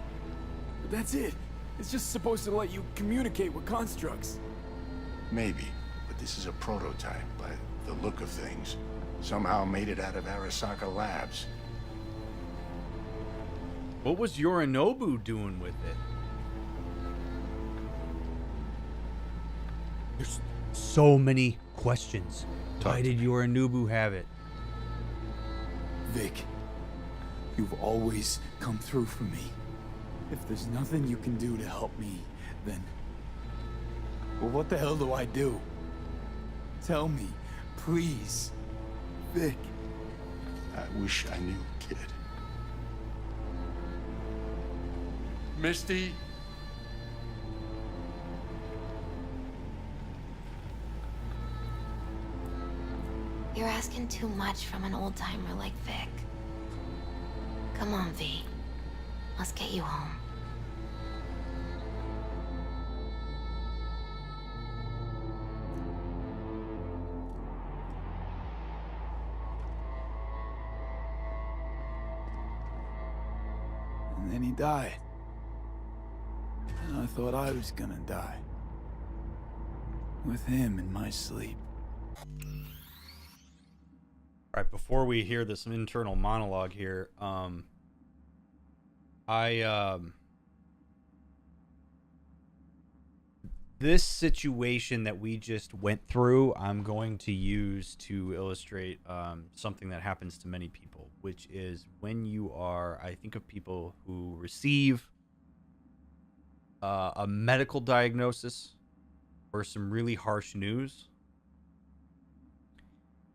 But that's it. It's just supposed to let you communicate with constructs. Maybe, but this is a prototype by the look of things. Somehow made it out of Arasaka Labs. What was Yorinobu doing with it? There's so many questions. Why did Yorinobu have it? Vic, you've always come through for me. If there's nothing you can do to help me, then... well, what the hell do I do? Tell me, please. Vic. I wish I knew, kid. Misty? You're asking too much from an old-timer like Vic. Come on, V. Let's get you home. And then he died. And I thought I was gonna die. With him in my sleep. All right, before we hear this internal monologue here, this situation that we just went through, I'm going to use to illustrate something that happens to many people, which is when you are, I think of people who receive a medical diagnosis or some really harsh news.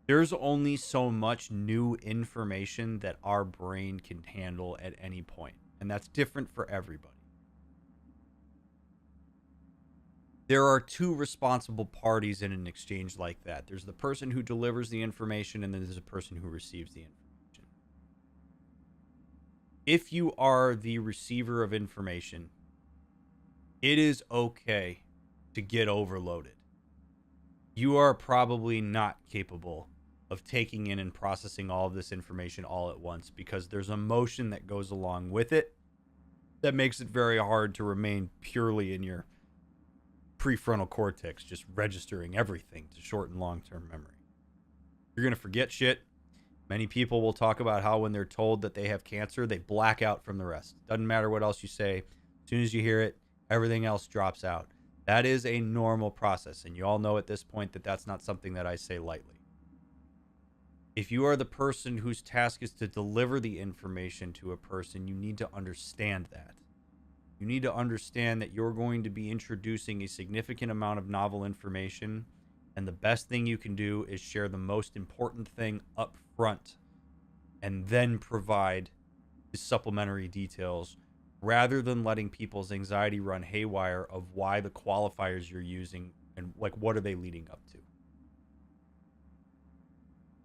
There's only so much new information that our brain can handle at any point, and that's different for everybody. There are two responsible parties in an exchange like that. There's the person who delivers the information, and then there's the person who receives the information. if you are the receiver of information, it is okay to get overloaded. You are probably not capable of taking in and processing all of this information all at once, because there's emotion that goes along with it that makes it very hard to remain purely in your prefrontal cortex, just registering everything to short and long-term memory. You're going to forget shit. Many people will talk about how when they're told that they have cancer, they black out from the rest. Doesn't matter what else you say. As soon as you hear it, everything else drops out. That is a normal process, and you all know at this point that that's not something that I say lightly. If you are the person whose task is to deliver the information to a person, you need to understand that. You need to understand that you're going to be introducing a significant amount of novel information, and the best thing you can do is share the most important thing up front and then provide the supplementary details, rather than letting people's anxiety run haywire of why the qualifiers you're using and like what are they leading up to.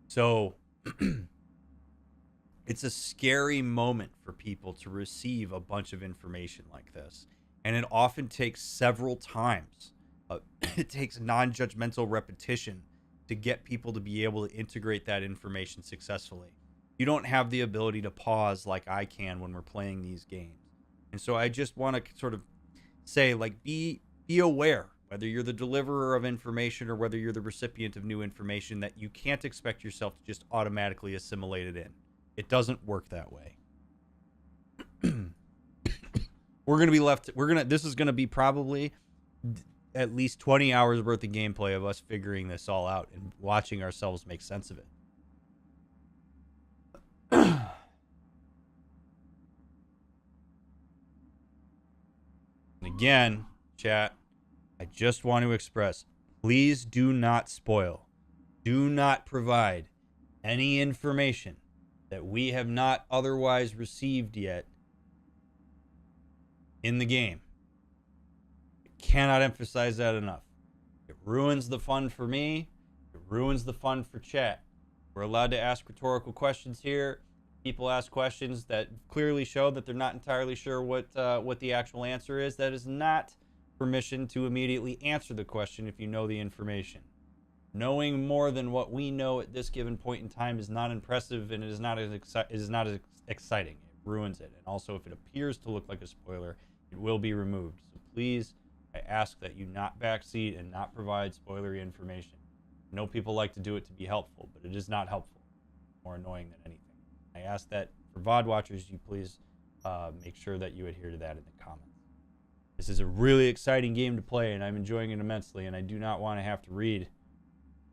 So it's a scary moment for people to receive a bunch of information like this, and it often takes several times. It takes non-judgmental repetition to get people to be able to integrate that information successfully. You don't have the ability to pause like I can when we're playing these games. And so I just want to sort of say, like, be aware, whether you're the deliverer of information or whether you're the recipient of new information, that you can't expect yourself to just automatically assimilate it in. It doesn't work that way. This is going to be probably at least 20 hours worth of gameplay of us figuring this all out and watching ourselves make sense of it. And again, chat, I just want to express, please do not spoil. Do not provide any information that we have not otherwise received yet in the game. Cannot emphasize that enough. It ruins the fun for me. It ruins the fun for chat. We're allowed to ask rhetorical questions here. People ask questions that clearly show that they're not entirely sure what the actual answer is. That is not permission to immediately answer the question if you know the information. Knowing more than what we know at this given point in time is not impressive, and it is not as exciting. It ruins it. And also, if it appears to look like a spoiler, it will be removed. So please, I ask that you not backseat and not provide spoilery information. I know people like to do it to be helpful, but it is not helpful. It's more annoying than anything. I ask that for VOD watchers, you please make sure that you adhere to that in the comments. This is a really exciting game to play, and I'm enjoying it immensely, and I do not want to have to read.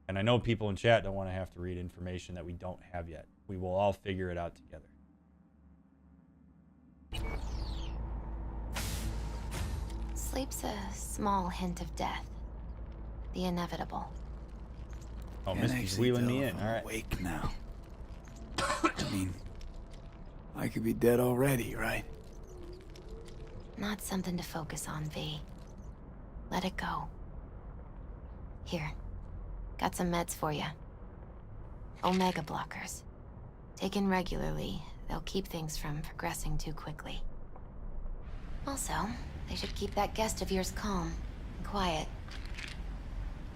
And I know people in chat don't want to have to read information that we don't have yet. We will all figure it out together. Sleep's a small hint of death. The inevitable. Oh, Misty's wheeling me in. All right. Awake now. I mean, I could be dead already, right? Not something to focus on, V. Let it go. Here. Got some meds for you. Omega blockers. Taken regularly, they'll keep things from progressing too quickly. Also, they should keep that guest of yours calm and quiet.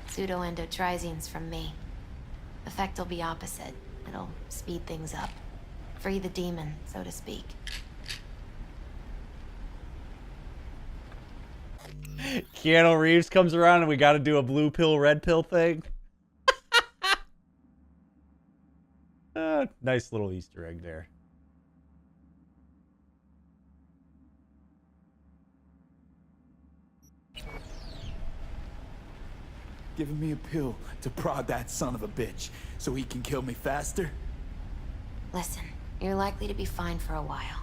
Pseudo-endotrizines from me. Effect will be opposite. It'll speed things up. Free the demon, so to speak. Keanu Reeves comes around and we got to do a blue pill, red pill thing. Nice little Easter egg there. Giving me a pill to prod that son of a bitch so he can kill me faster? Listen, you're likely to be fine for a while.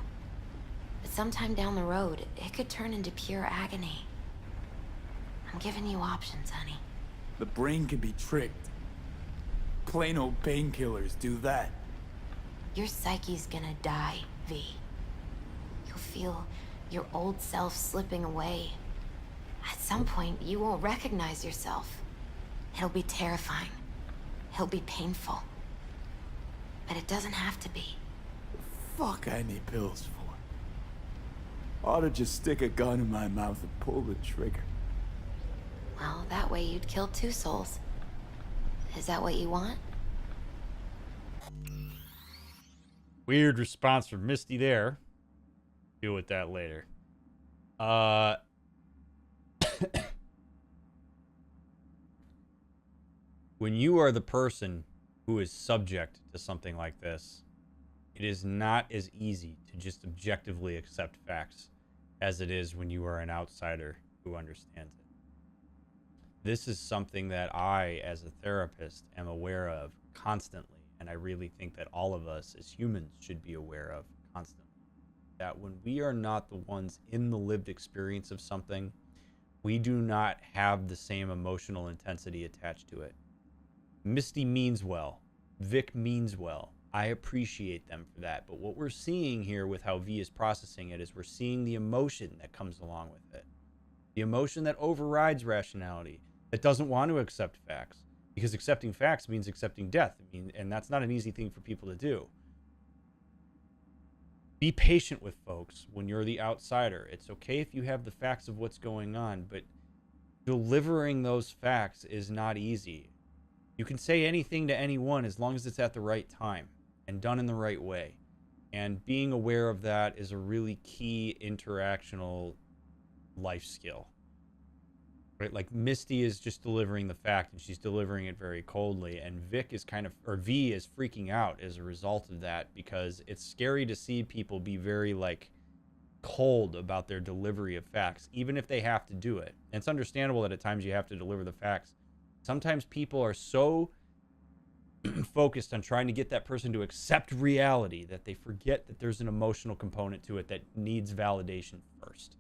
But sometime down the road, it could turn into pure agony. I'm giving you options, honey. The brain can be tricked. Plain old painkillers do that. Your psyche's gonna die, V. You'll feel your old self slipping away. At some point, you won't recognize yourself. It'll be terrifying. It'll be painful. But it doesn't have to be. Fuck I need pills for? Ought to just stick a gun in my mouth and pull the trigger. Well, that way you'd kill 2 souls. Is that what you want? Weird response from Misty there. Deal with that later. When you are the person who is subject to something like this, it is not as easy to just objectively accept facts as it is when you are an outsider who understands it. This is something that I, as a therapist, am aware of constantly, and I really think that all of us as humans should be aware of constantly. That when we are not the ones in the lived experience of something, we do not have the same emotional intensity attached to it. Misty means well. Vic means well. I appreciate them for that. But what we're seeing here with how V is processing it is we're seeing the emotion that comes along with it. The emotion that overrides rationality, that doesn't want to accept facts. Because accepting facts means accepting death. And that's not an easy thing for people to do. Be patient with folks when you're the outsider. It's okay if you have the facts of what's going on, but delivering those facts is not easy. You can say anything to anyone as long as it's at the right time and done in the right way. And being aware of that is a really key interactional life skill. Right? Like Misty is just delivering the fact and she's delivering it very coldly, and Vic is V is freaking out as a result of that, because it's scary to see people be very cold about their delivery of facts, even if they have to do it. And it's understandable that at times you have to deliver the facts. Sometimes people are so focused on trying to get that person to accept reality that they forget that there's an emotional component to it that needs validation first.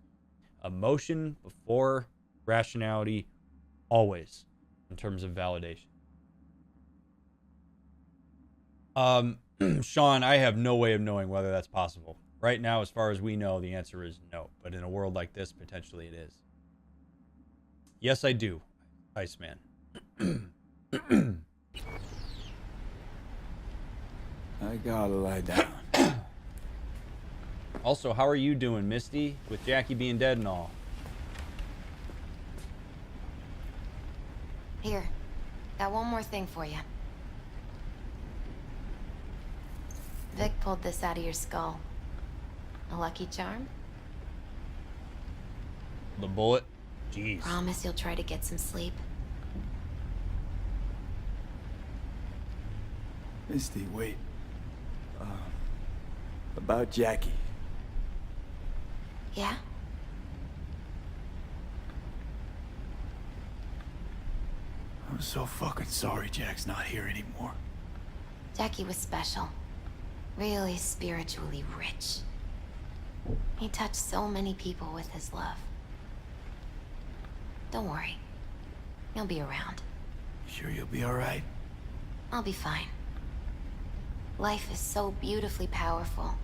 Emotion before rationality, always, in terms of validation. Sean, I have no way of knowing whether that's possible. Right now, as far as we know, the answer is no. But in a world like this, potentially it is. Yes, I do, Iceman. I gotta lie down. Also, how are you doing, Misty? With Jackie being dead and all. Here, got one more thing for you. Vic pulled this out of your skull. A lucky charm? The bullet? Jeez. Promise you'll try to get some sleep. Misty, wait. About Jackie. Yeah? I'm so fucking sorry Jack's not here anymore. Jackie was special. Really spiritually rich. He touched so many people with his love. Don't worry. He'll be around. Sure you'll be alright? I'll be fine. Life is so beautifully powerful.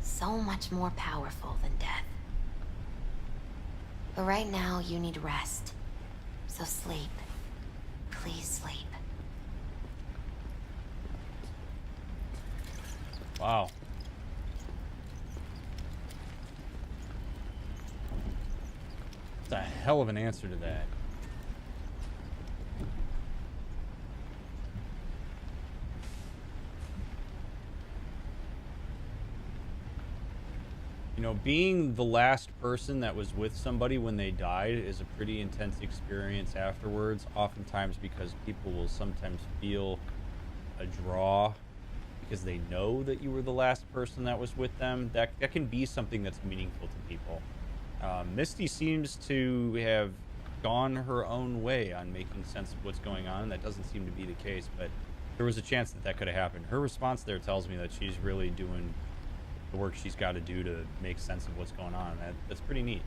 So much more powerful than death. But right now, you need rest. So sleep. Please sleep. Wow. That's a hell of an answer to that. You know, being the last person that was with somebody when they died is a pretty intense experience afterwards, oftentimes because people will sometimes feel a draw because they know that you were the last person that was with them. That can be something that's meaningful to people. Misty seems to have gone her own way on making sense of what's going on. That doesn't seem to be the case, but there was a chance that that could have happened. Her response there tells me that she's really doing the work she's got to do to make sense of what's going on. That's pretty neat.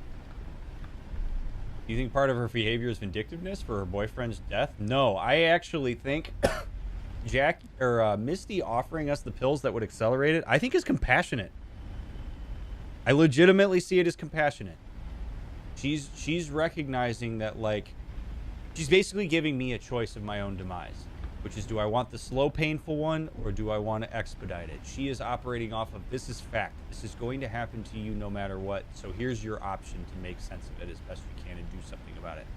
Do you think part of her behavior is vindictiveness for her boyfriend's death? No, I actually think Misty offering us the pills that would accelerate it, I think is compassionate. I legitimately see it as compassionate. She's recognizing that, like, she's basically giving me a choice of my own demise. which is, do I want the slow, painful one, or do I want to expedite it? She is operating off of, this is fact. This is going to happen to you no matter what. So here's your option to make sense of it as best you can and do something about it.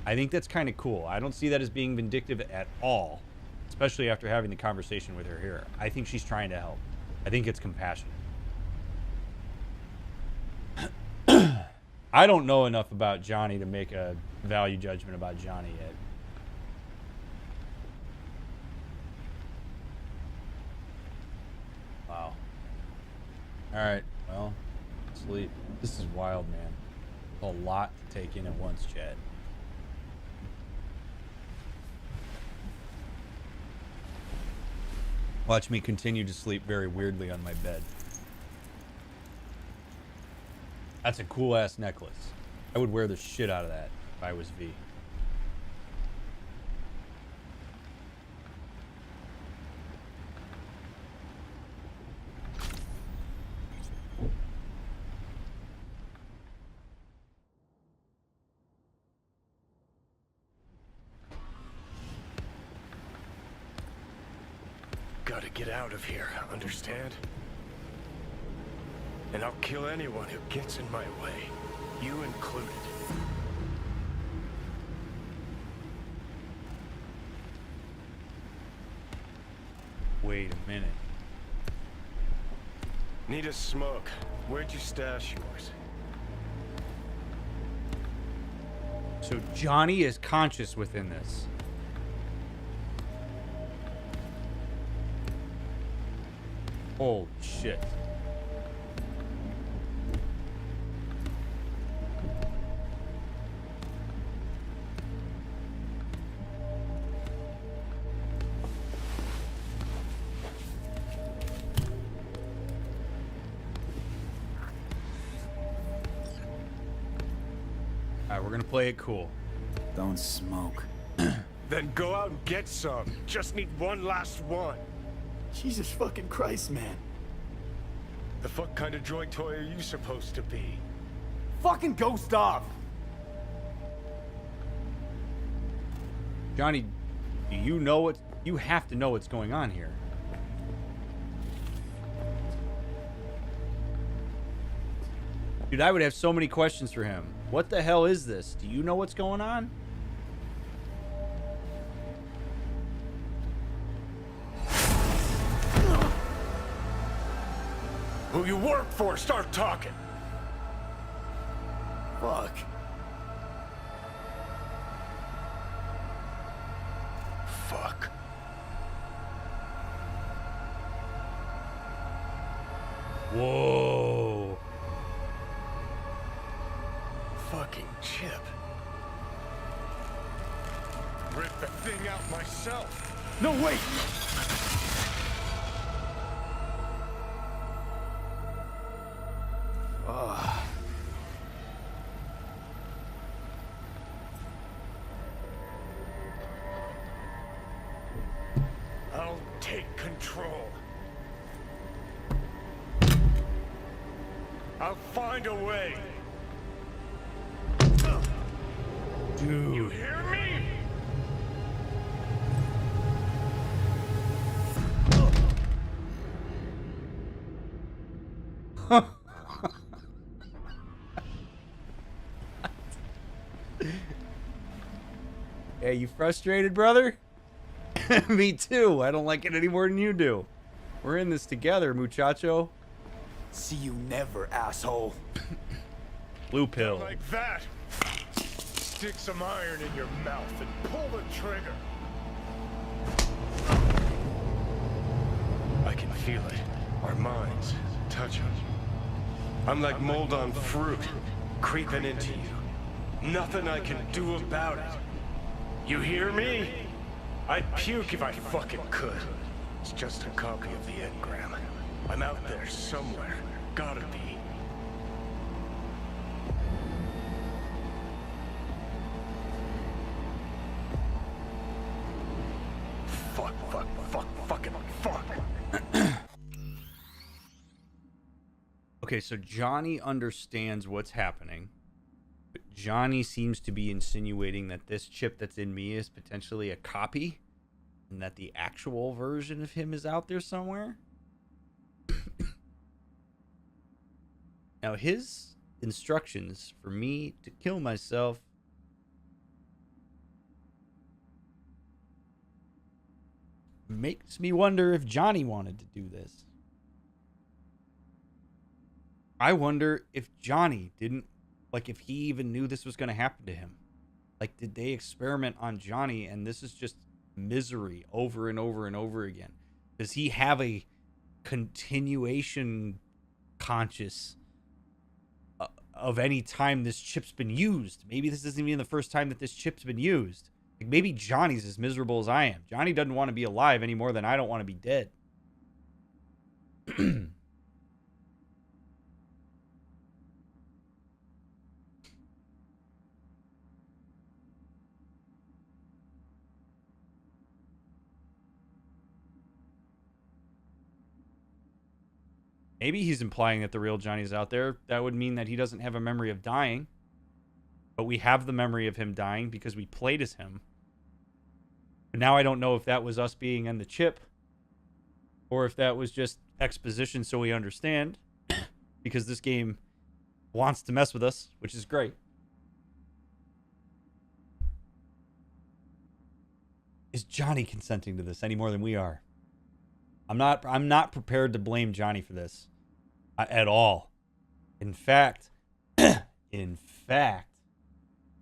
I think that's kind of cool. I don't see that as being vindictive at all, especially after having the conversation with her here. I think she's trying to help. I think it's compassionate. I don't know enough about Johnny to make a value judgment about Johnny yet. Wow. Alright, well, sleep. This is wild, man. A lot to take in at once, Chad. Watch me continue to sleep very weirdly on my bed. That's a cool-ass necklace. I would wear the shit out of that if I was V. Gotta get out of here, understand? And I'll kill anyone who gets in my way, you included. Wait a minute. Need a smoke. Where'd you stash yours? So Johnny is conscious within this. Holy shit. Alright, we're gonna play it cool. Don't smoke. Then go out and get some. Just need one last one. Jesus fucking Christ, man. The fuck kind of droid toy are you supposed to be? Fucking ghost off! Johnny, do you know what? You have to know what's going on here. Dude, I would have so many questions for him. What the hell is this? Do you know what's going on? Who you work for, start talking. Fuck. Fuck. Whoa. Fucking chip. Rip the thing out myself. No, wait! I'll take control. I'll find a way. Dude. You hear me? Hey, you frustrated, brother? Me too. I don't like it any more than you do. We're in this together, muchacho. See you never, asshole. Blue pill. Like that. Stick some iron in your mouth and pull the trigger. I can feel it. Our minds touching. I'm like mold on fruit, creeping into you. Nothing I can do about it. You hear me? I'd puke if I fucking could. It's just a copy of the engram. I'm out there somewhere. Gotta be. Fuck. Okay, so Johnny understands what's happening. But Johnny seems to be insinuating that this chip that's in me is potentially a copy. and that the actual version of him is out there somewhere. Now, his instructions for me to kill myself makes me wonder if Johnny wanted to do this. I wonder if Johnny didn't, like, if he even knew this was going to happen to him. Like, did they experiment on Johnny and this is just misery over and over and over again? Does he have a continuation conscious of any time this chip's been used? Maybe this isn't even the first time that this chip's been used. Like, maybe Johnny's as miserable as I am. Johnny doesn't want to be alive any more than I don't want to be dead. Maybe he's implying that the real Johnny's out there. That would mean that he doesn't have a memory of dying. But we have the memory of him dying because we played as him. But now I don't know if that was us being in the chip or if that was just exposition so we understand. Because this game wants to mess with us, which is great. Is Johnny consenting to this any more than we are? I'm not prepared to blame Johnny for this at all. In fact,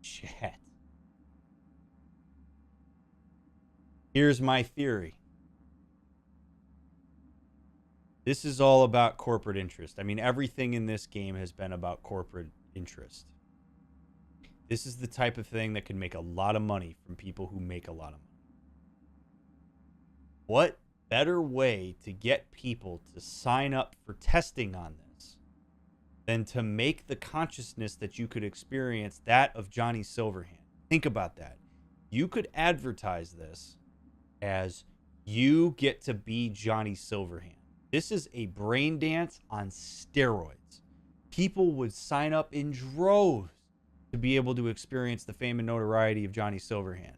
chat. Here's my theory. This is all about corporate interest. I mean, everything in this game has been about corporate interest. This is the type of thing that can make a lot of money from people who make a lot of money. What better way to get people to sign up for testing on this than to make the consciousness that you could experience that of Johnny Silverhand? Think about that. You could advertise this as you get to be Johnny Silverhand. This is a brain dance on steroids. People would sign up in droves to be able to experience the fame and notoriety of Johnny Silverhand.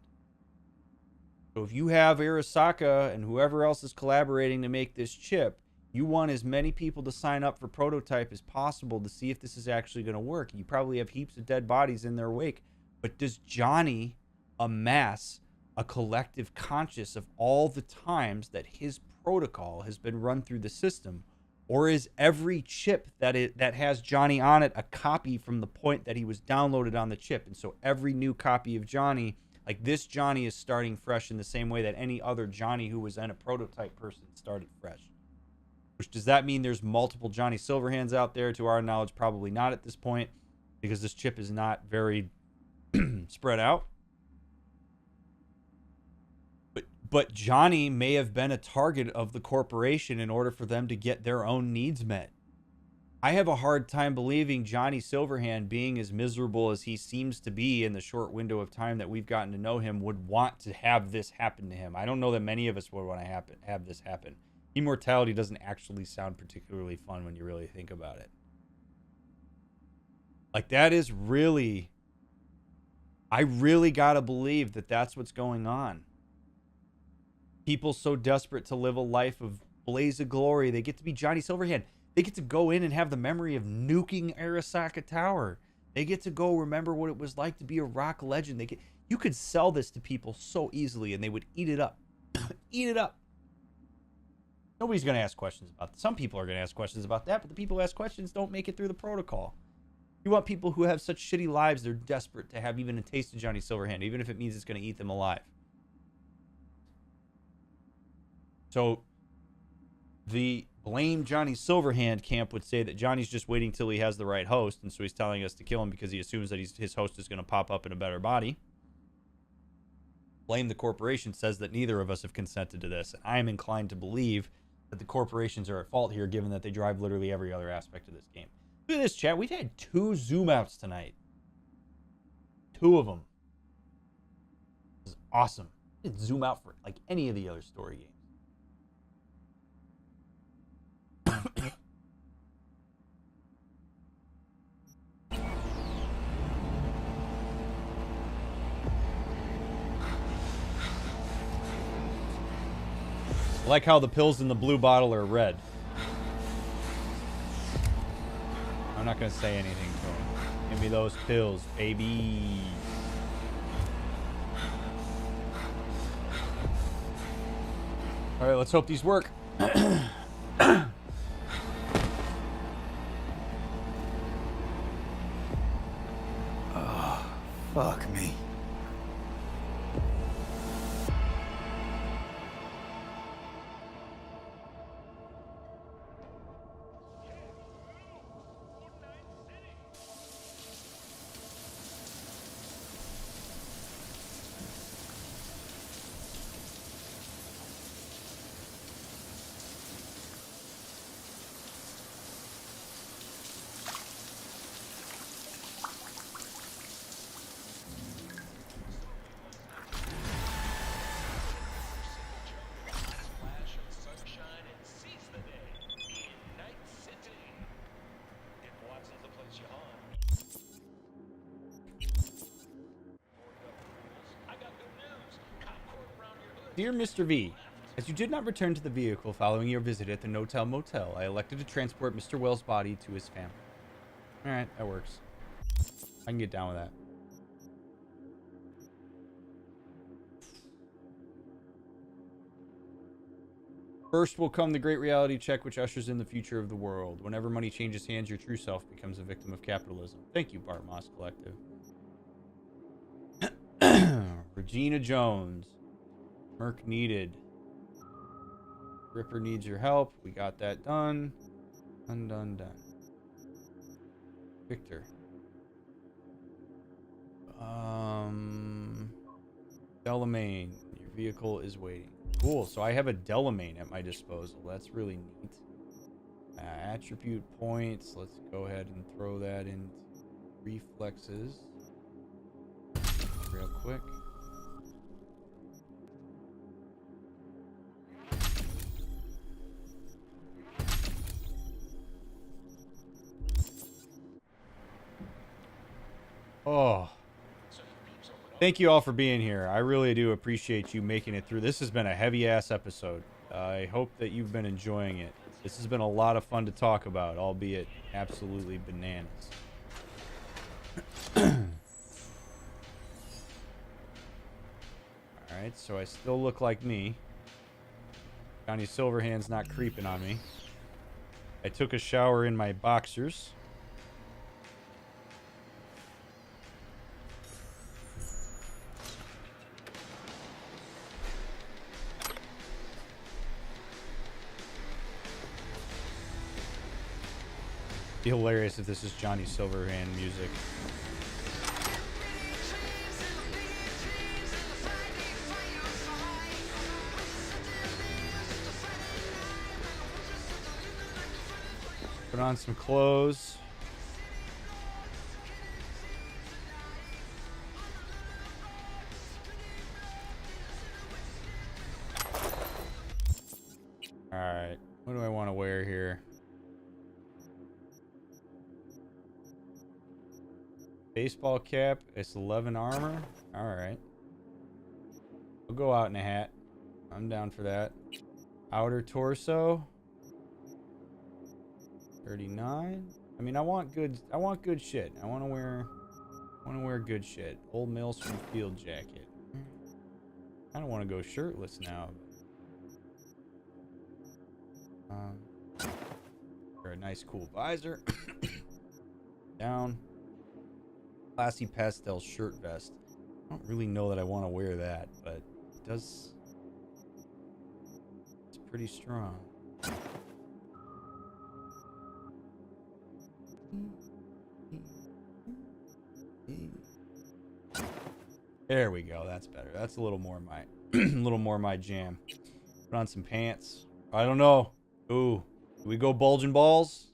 So if you have Arasaka and whoever else is collaborating to make this chip, you want as many people to sign up for Prototype as possible to see if this is actually going to work. You probably have heaps of dead bodies in their wake. But does Johnny amass a collective conscious of all the times that his protocol has been run through the system? Or is every chip that has Johnny on it a copy from the point that he was downloaded on the chip? And so every new copy of Johnny, like this Johnny, is starting fresh in the same way that any other Johnny who was in a Prototype person started fresh. Which, does that mean there's multiple Johnny Silverhands out there? To our knowledge, probably not at this point, because this chip is not very spread out. But Johnny may have been a target of the corporation in order for them to get their own needs met. I have a hard time believing Johnny Silverhand, being as miserable as he seems to be in the short window of time that we've gotten to know him, would want to have this happen to him. I don't know that many of us would want to have this happen. Immortality doesn't actually sound particularly fun when you really think about it. Like, that is really... I really gotta believe that that's what's going on. People so desperate to live a life of blaze of glory, they get to be Johnny Silverhand. They get to go in and have the memory of nuking Arasaka Tower. They get to go remember what it was like to be a rock legend. You could sell this to people so easily and they would eat it up. Eat it up. Nobody's going to ask questions about that. Some people are going to ask questions about that, but the people who ask questions don't make it through the protocol. You want people who have such shitty lives, they're desperate to have even a taste of Johnny Silverhand, even if it means it's going to eat them alive. So the blame Johnny Silverhand camp would say that Johnny's just waiting till he has the right host, and so he's telling us to kill him because he assumes that his host is going to pop up in a better body. Blame the corporation says that neither of us have consented to this. I am inclined to believe that the corporations are at fault here, given that they drive literally every other aspect of this game. Look at this, chat. We've had 2 zoom outs tonight. 2 of them. This is awesome. You can zoom out for like any of the other story games. I like how the pills in the blue bottle are red. I'm not gonna say anything to him. Give me those pills, baby. All right, let's hope these work. Oh, fuck me. Dear Mr. V, as you did not return to the vehicle following your visit at the No-Tell Motel, I elected to transport Mr. Wells' body to his family. Alright, that works. I can get down with that. First will come the great reality check, which ushers in the future of the world. Whenever money changes hands, your true self becomes a victim of capitalism. Thank you, Bart Moss Collective. Regina Jones. Merc needed. Ripper needs your help. We got that done. Done. Victor. Delamain. Your vehicle is waiting. Cool. So I have a Delamain at my disposal. That's really neat. Attribute points. Let's go ahead and throw that in reflexes. Real quick. Oh, thank you all for being here. I really do appreciate you making it through. This has been a heavy-ass episode. I hope that you've been enjoying it. This has been a lot of fun to talk about, albeit absolutely bananas. Alright, so I still look like me. Johnny Silverhand's not creeping on me. I took a shower in my boxers. Be hilarious if this is Johnny Silverhand music. Put on some clothes. All right, what do I want to wear here? Baseball cap, it's 11 armor. All right. We'll go out in a hat. I'm down for that. Outer torso. 39. I mean, I want good shit. I want to wear good shit. Old Maelstrom field jacket. I don't want to go shirtless now. Wear a nice cool visor. Down. Classy pastel shirt vest. I don't really know that I want to wear that, but it does. It's pretty strong. There we go. That's better. That's a little more my, my jam. Put on some pants. I don't know. Ooh, do we go bulging balls?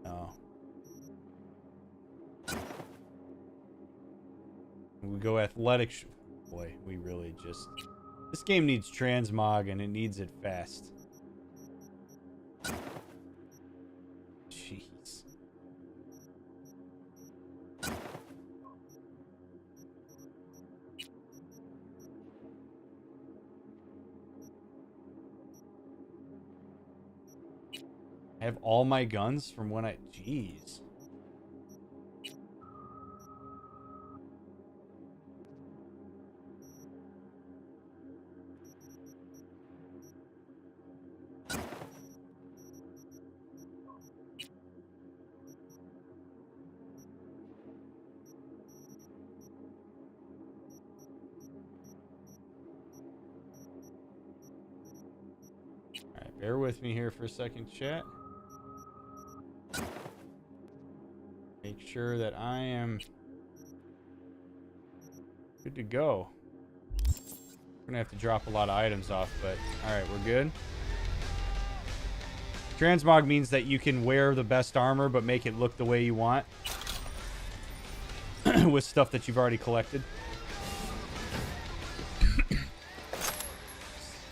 No. We go athletic. Boy, we really just. This game needs transmog and it needs it fast. Jeez. have all my guns from when I... Jeez. Alright, bear with me here for a second, chat. Make sure that I am good to go. We're gonna have to drop a lot of items off, but alright, we're good. Transmog means that you can wear the best armor but make it look the way you want with stuff that you've already collected.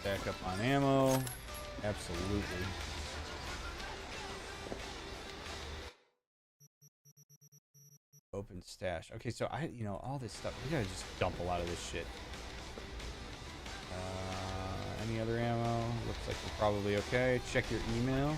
Stack up on ammo. Absolutely. Open stash. Okay, so you know, all this stuff. We gotta just dump a lot of this shit. Any other ammo? Looks like we're probably okay. Check your email.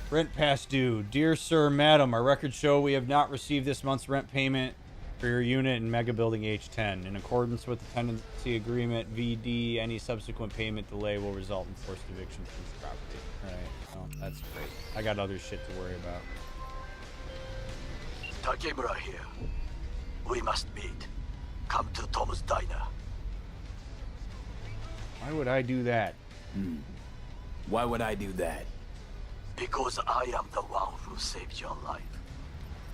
Rent past due. Dear Sir, Madam, our records show we have not received this month's rent payment for your unit in Mega Building H10. In accordance with the tenancy agreement, VD, any subsequent payment delay will result in forced eviction from the property. Alright, well, that's great. I got other shit to worry about. Takemura here. We must meet. Come to Tom's Diner. Why would I do that? Why would I do that? Because I am the one who saved your life.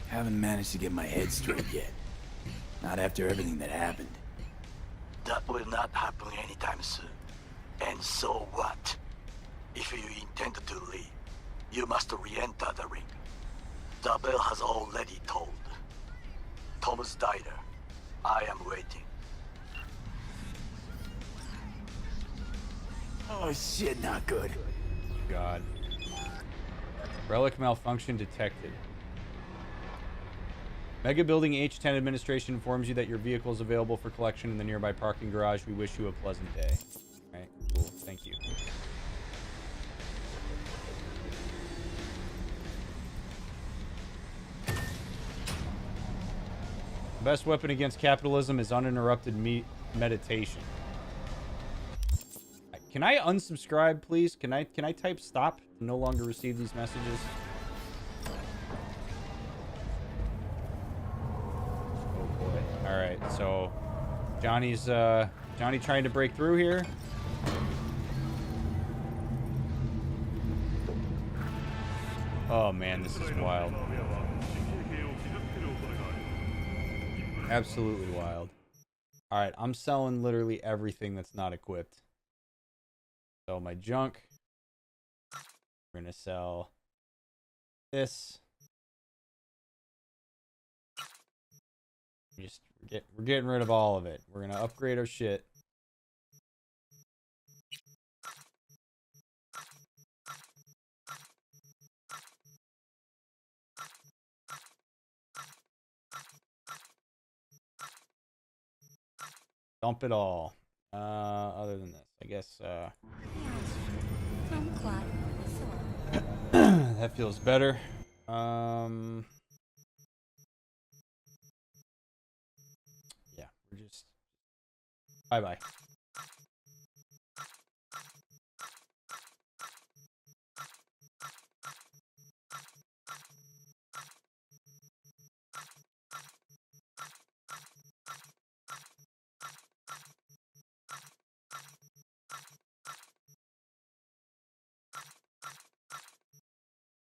Haven't managed to get my head straight yet. Not after everything that happened. That will not happen anytime soon. And so what? If you intend to leave, you must re-enter the ring. The bell has already tolled. Tom's Diner. I am waiting. Oh shit, not good. God. Relic malfunction detected. Mega Building H10 administration informs you that your vehicle is available for collection in the nearby parking garage. We wish you a pleasant day. Alright, cool. Thank you. The best weapon against capitalism is uninterrupted meditation. Can I unsubscribe, please? Can I type stop to no longer receive these messages? Oh boy. Alright, so Johnny trying to break through here. Oh man, this is wild. Absolutely wild. Alright, I'm selling literally everything that's not equipped. So my junk. We're gonna sell this. We're getting rid of all of it. We're gonna upgrade our shit. Dump it all. Other than this, I guess, that feels better. Yeah, we're just... Bye-bye.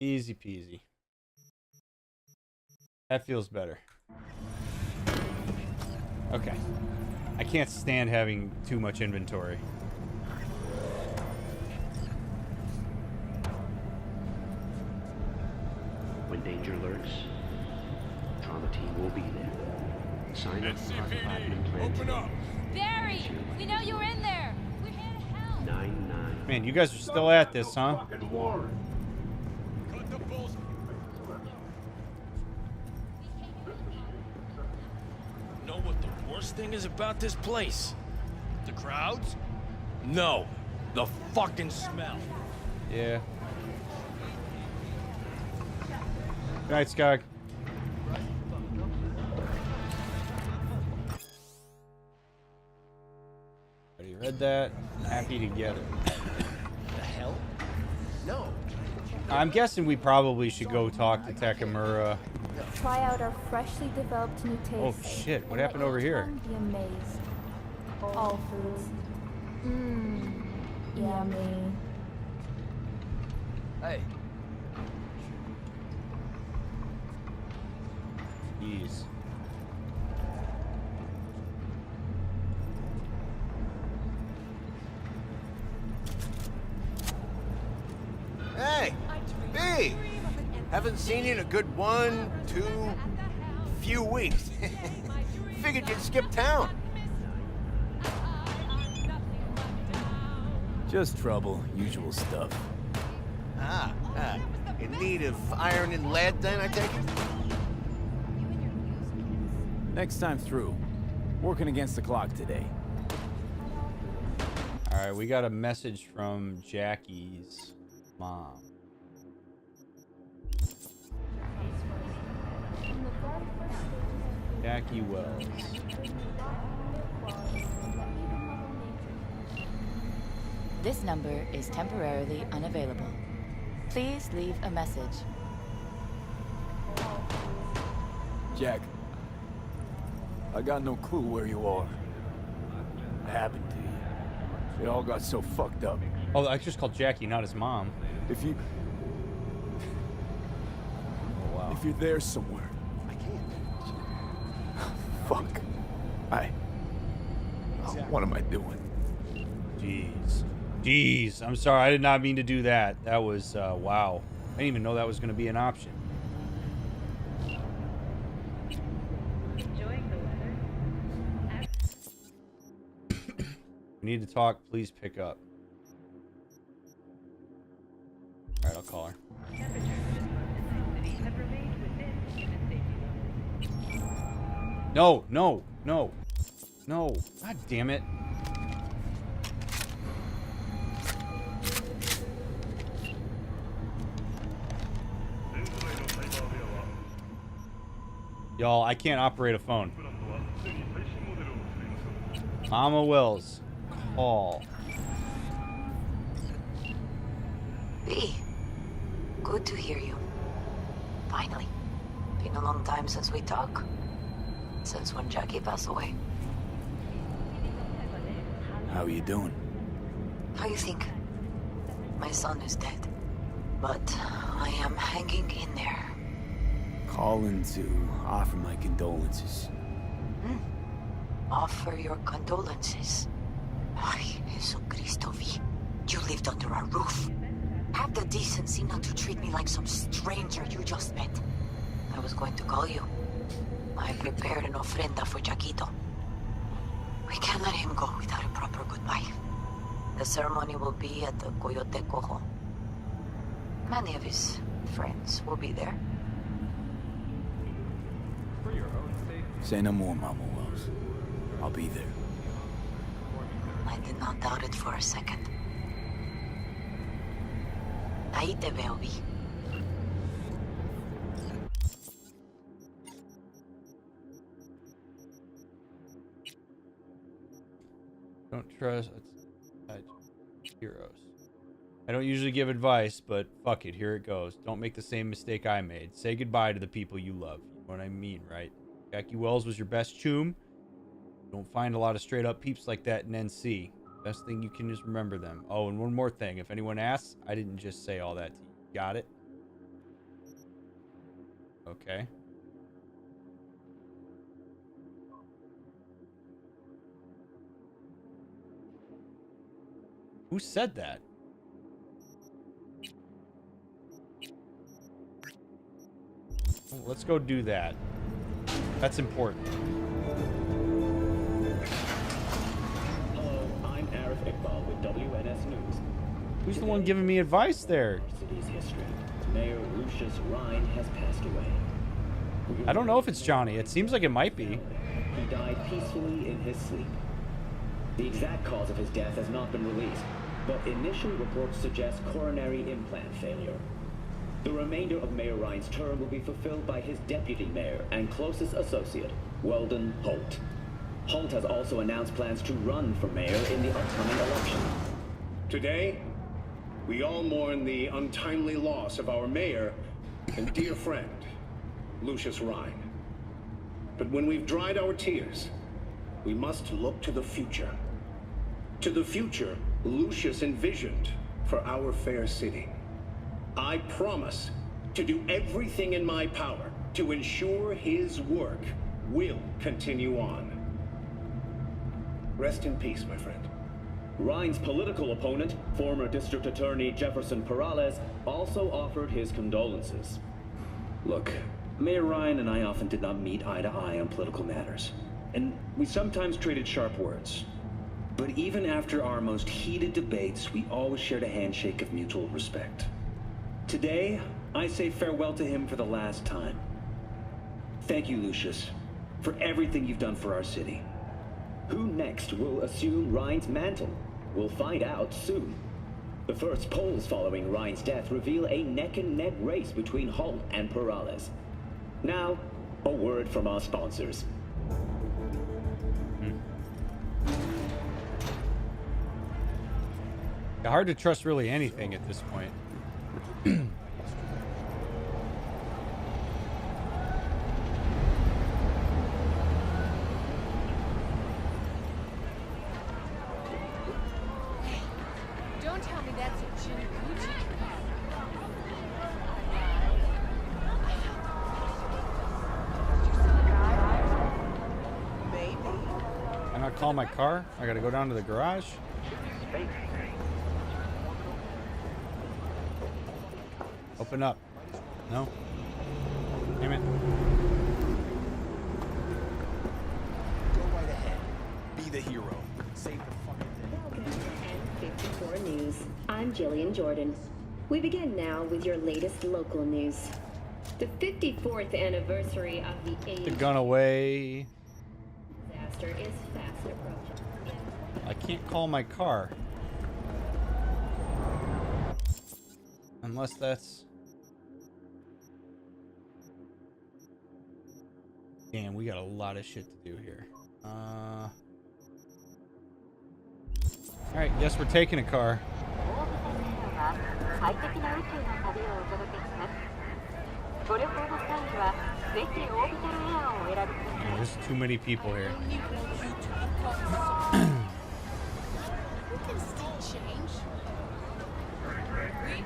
Easy peasy. That feels better. Okay. I can't stand having too much inventory. When danger lurks, trauma team will be there. Sign up for our platinum plan. Open up! Barry! We know you're in there! We're here to help! 9-9. Man, you guys are still at this, huh? Know what the worst worst thing is about this place? The crowds? No, the fucking smell. Yeah. Good night, Skag. Already read that. Happy to get it. The hell? No. I'm guessing we probably should go talk to Takamura. Try out our freshly developed new taste. Oh shit, what happened over here? Be amazed. All foods. Mmm. Yummy. Hey. Jeez. Hey, B! Haven't seen you in a good 1, 2, few weeks. Figured you'd skip town. Just trouble, usual stuff. In need of iron and lead then, I take it? Next time through. Working against the clock today. Alright, we got a message from Jackie's mom. Jackie Wells. This number is temporarily unavailable. Please leave a message. Jack, I got no clue where you are. What happened to you? It all got so fucked up. Oh, I just called Jackie, not his mom. If you... Oh, wow. If you're there somewhere. I can't. Fuck. What am I doing? Jeez. Jeez. I'm sorry. I did not mean to do that. That was, wow. I didn't even know that was going to be an option. Enjoying the weather? We need to talk. Please pick up. All right, I'll call her. No, no, no, no. God damn it. Y'all, I can't operate a phone. Mama Wells, call. B, good to hear you. Finally. Been a long time since we talked. Since when Jackie passed away. How are you doing? How you think? My son is dead. But I am hanging in there. Calling to offer my condolences. Offer your condolences. Ay, Jesucristo, V. You lived under our roof. Have the decency not to treat me like some stranger you just met. I was going to call you. I prepared an ofrenda for Jaquito. We can't let him go without a proper goodbye. The ceremony will be at the Coyote Cojo. Many of his friends will be there. Say no more, Mama Wells. I'll be there. I did not doubt it for a second. Ahí te veo, Vi. Don't trust heroes. I don't usually give advice, but fuck it, here it goes. Don't make the same mistake I made. Say goodbye to the people you love. You know what I mean, right? Jackie Wells was your best choom. You don't find a lot of straight up peeps like that in NC. Best thing you can is remember them. Oh, and one more thing. If anyone asks, I didn't just say all that to you. Got it? Okay. Who said that? Well, let's go do that. That's important. Hello, I'm Arif Iqbal with WNS News. Who's the one giving me advice there? City's history. Mayor Lucius Rhine has passed away. I don't know if it's Johnny. It seems like it might be. he died peacefully in his sleep. The exact cause of his death has not been released, but initial reports suggest coronary implant failure. The remainder of Mayor Ryan's term will be fulfilled by his deputy mayor and closest associate, Weldon Holt. Holt has also announced plans to run for mayor in the upcoming election. Today, we all mourn the untimely loss of our mayor and dear friend, Lucius Ryan. But when we've dried our tears, we must look to the future. To the future Lucius envisioned for our fair city. I promise to do everything in my power to ensure his work will continue on. Rest in peace, my friend. Ryan's political opponent, former District Attorney Jefferson Perales, also offered his condolences. Look, Mayor Ryan and I often did not meet eye to eye on political matters, and we sometimes traded sharp words. But even after our most heated debates, we always shared a handshake of mutual respect. Today, I say farewell to him for the last time. Thank you, Lucius, for everything you've done for our city. Who next will assume Ryan's mantle? We'll find out soon. The first polls following Ryan's death reveal a neck-and-neck race between Holt and Perales. Now, a word from our sponsors. Hard to trust really anything at this point. Don't tell me that's a Jimmy Gucci. Maybe. Can I call my car? I gotta go down to the garage. Open up. No? Damn it. Go right ahead. Be the hero. Save the fucking day. Welcome to N54 News. I'm Jillian Jordan. We begin now with your latest local news. The 54th anniversary of the Put the gun away. disaster is fast approaching. I can't call my car. Unless that's... Damn, we got a lot of shit to do here. Alright, guess we're taking a car. Oh, there's too many people here. You can still change. We?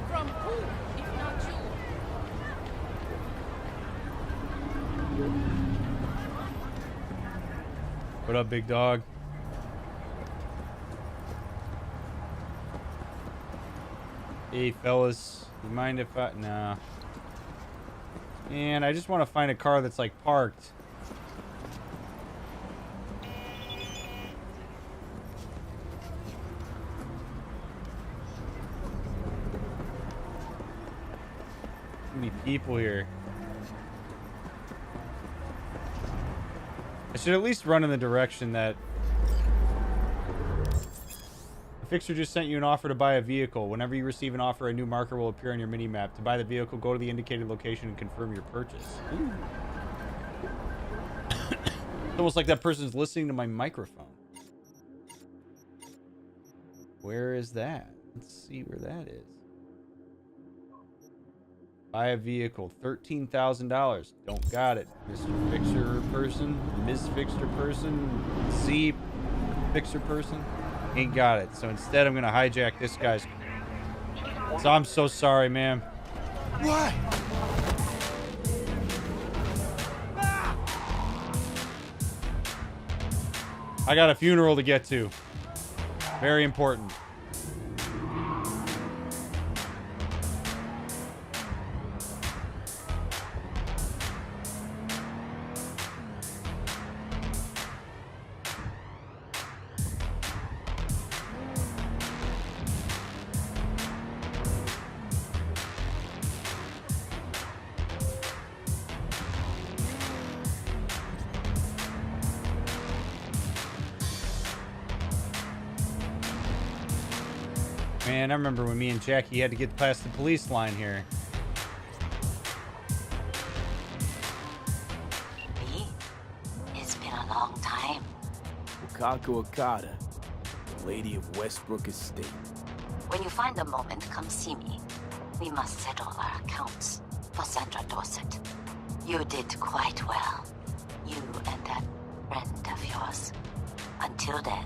From who, if not you? What up, big dog? Hey, fellas. You mind if I... Nah. And I just want to find a car that's, like, parked. Too many people here. I should at least run in the direction that... The fixer just sent you an offer to buy a vehicle. Whenever you receive an offer, a new marker will appear on your mini-map. To buy the vehicle, go to the indicated location and confirm your purchase. It's almost like that person's listening to my microphone. Where is that? Let's see where that is. Buy a vehicle, $13,000. Don't got it. Mr. Fixer person, Ms. Fixer person, C Fixer person. Ain't got it. So instead, I'm gonna hijack this guy's. So I'm so sorry, ma'am. What? I got a funeral to get to. Very important. Man, I remember when me and Jackie had to get past the police line here. V, it's been a long time. Wakako Okada, Lady of Westbrook Estate. When you find a moment, come see me. We must settle our accounts for Sandra Dorset. You did quite well. You and that friend of yours. Until then.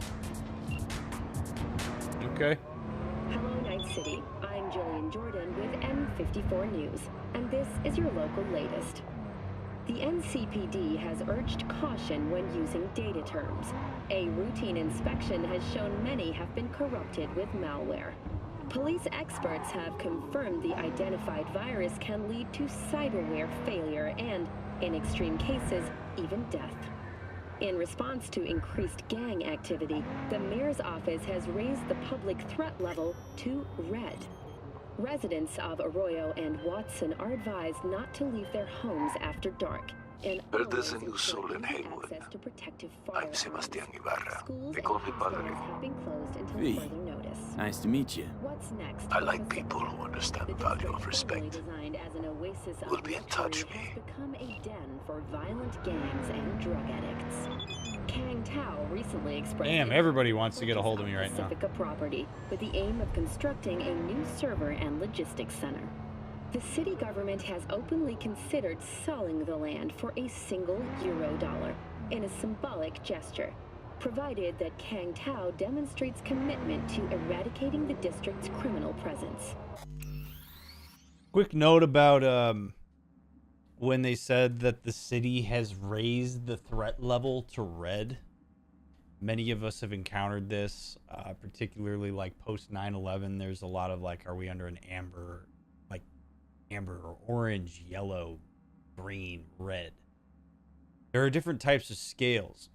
Okay. Hello, Night City. I'm Jillian Jordan with N54 News, and this is your local latest. The NCPD has urged caution when using data terms. A routine inspection has shown many have been corrupted with malware. Police experts have confirmed the identified virus can lead to cyberware failure and, in extreme cases, even death. In response to increased gang activity, the mayor's office has raised the public threat level to red. Residents of Arroyo and Watson are advised not to leave their homes after dark. And There's a new soul in Haywood. I'm Sebastian Ibarra. They call me Padre. V, nice to meet you. What's next? I like people who understand the value of respect. We'll be in touch, V. Become a den for violent gangs and drug addicts. Kang Tao recently expressed Damn, everybody wants to get a hold of me right now. Pacifica property with the aim of constructing a new server and logistics center. The city government has openly considered selling the land for a single $1 in a symbolic gesture, provided that Kang Tao demonstrates commitment to eradicating the district's criminal presence. Quick note about when they said that the city has raised the threat level to red. Many of us have encountered this, particularly like post 9/11. There's a lot of like, are we under an amber or orange, yellow, green, red? There are different types of scales.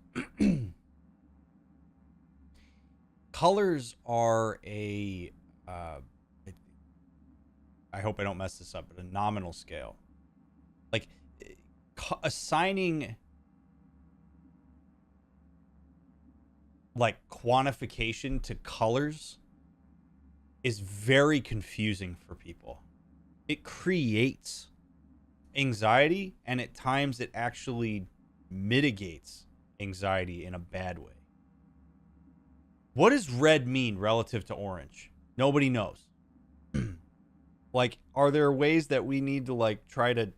Colors are a I hope I don't mess this up, but a nominal scale. Like assigning like quantification to colors is very confusing for people. It creates anxiety, and at times it actually mitigates anxiety in a bad way. What does red mean relative to orange? Nobody knows. Like, are there ways that we need to like try to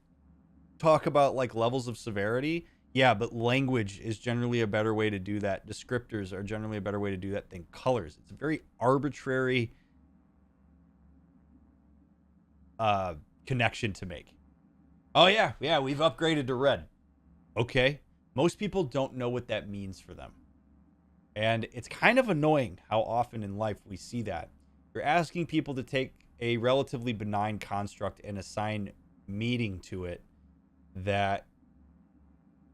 talk about like levels of severity? Yeah, but language is generally a better way to do that. Descriptors are generally a better way to do that than colors. It's a very arbitrary connection to make. Oh yeah, we've upgraded to red. Okay. Most people don't know what that means for them. And it's kind of annoying how often in life we see that. You're asking people to take a relatively benign construct and assign meaning to it that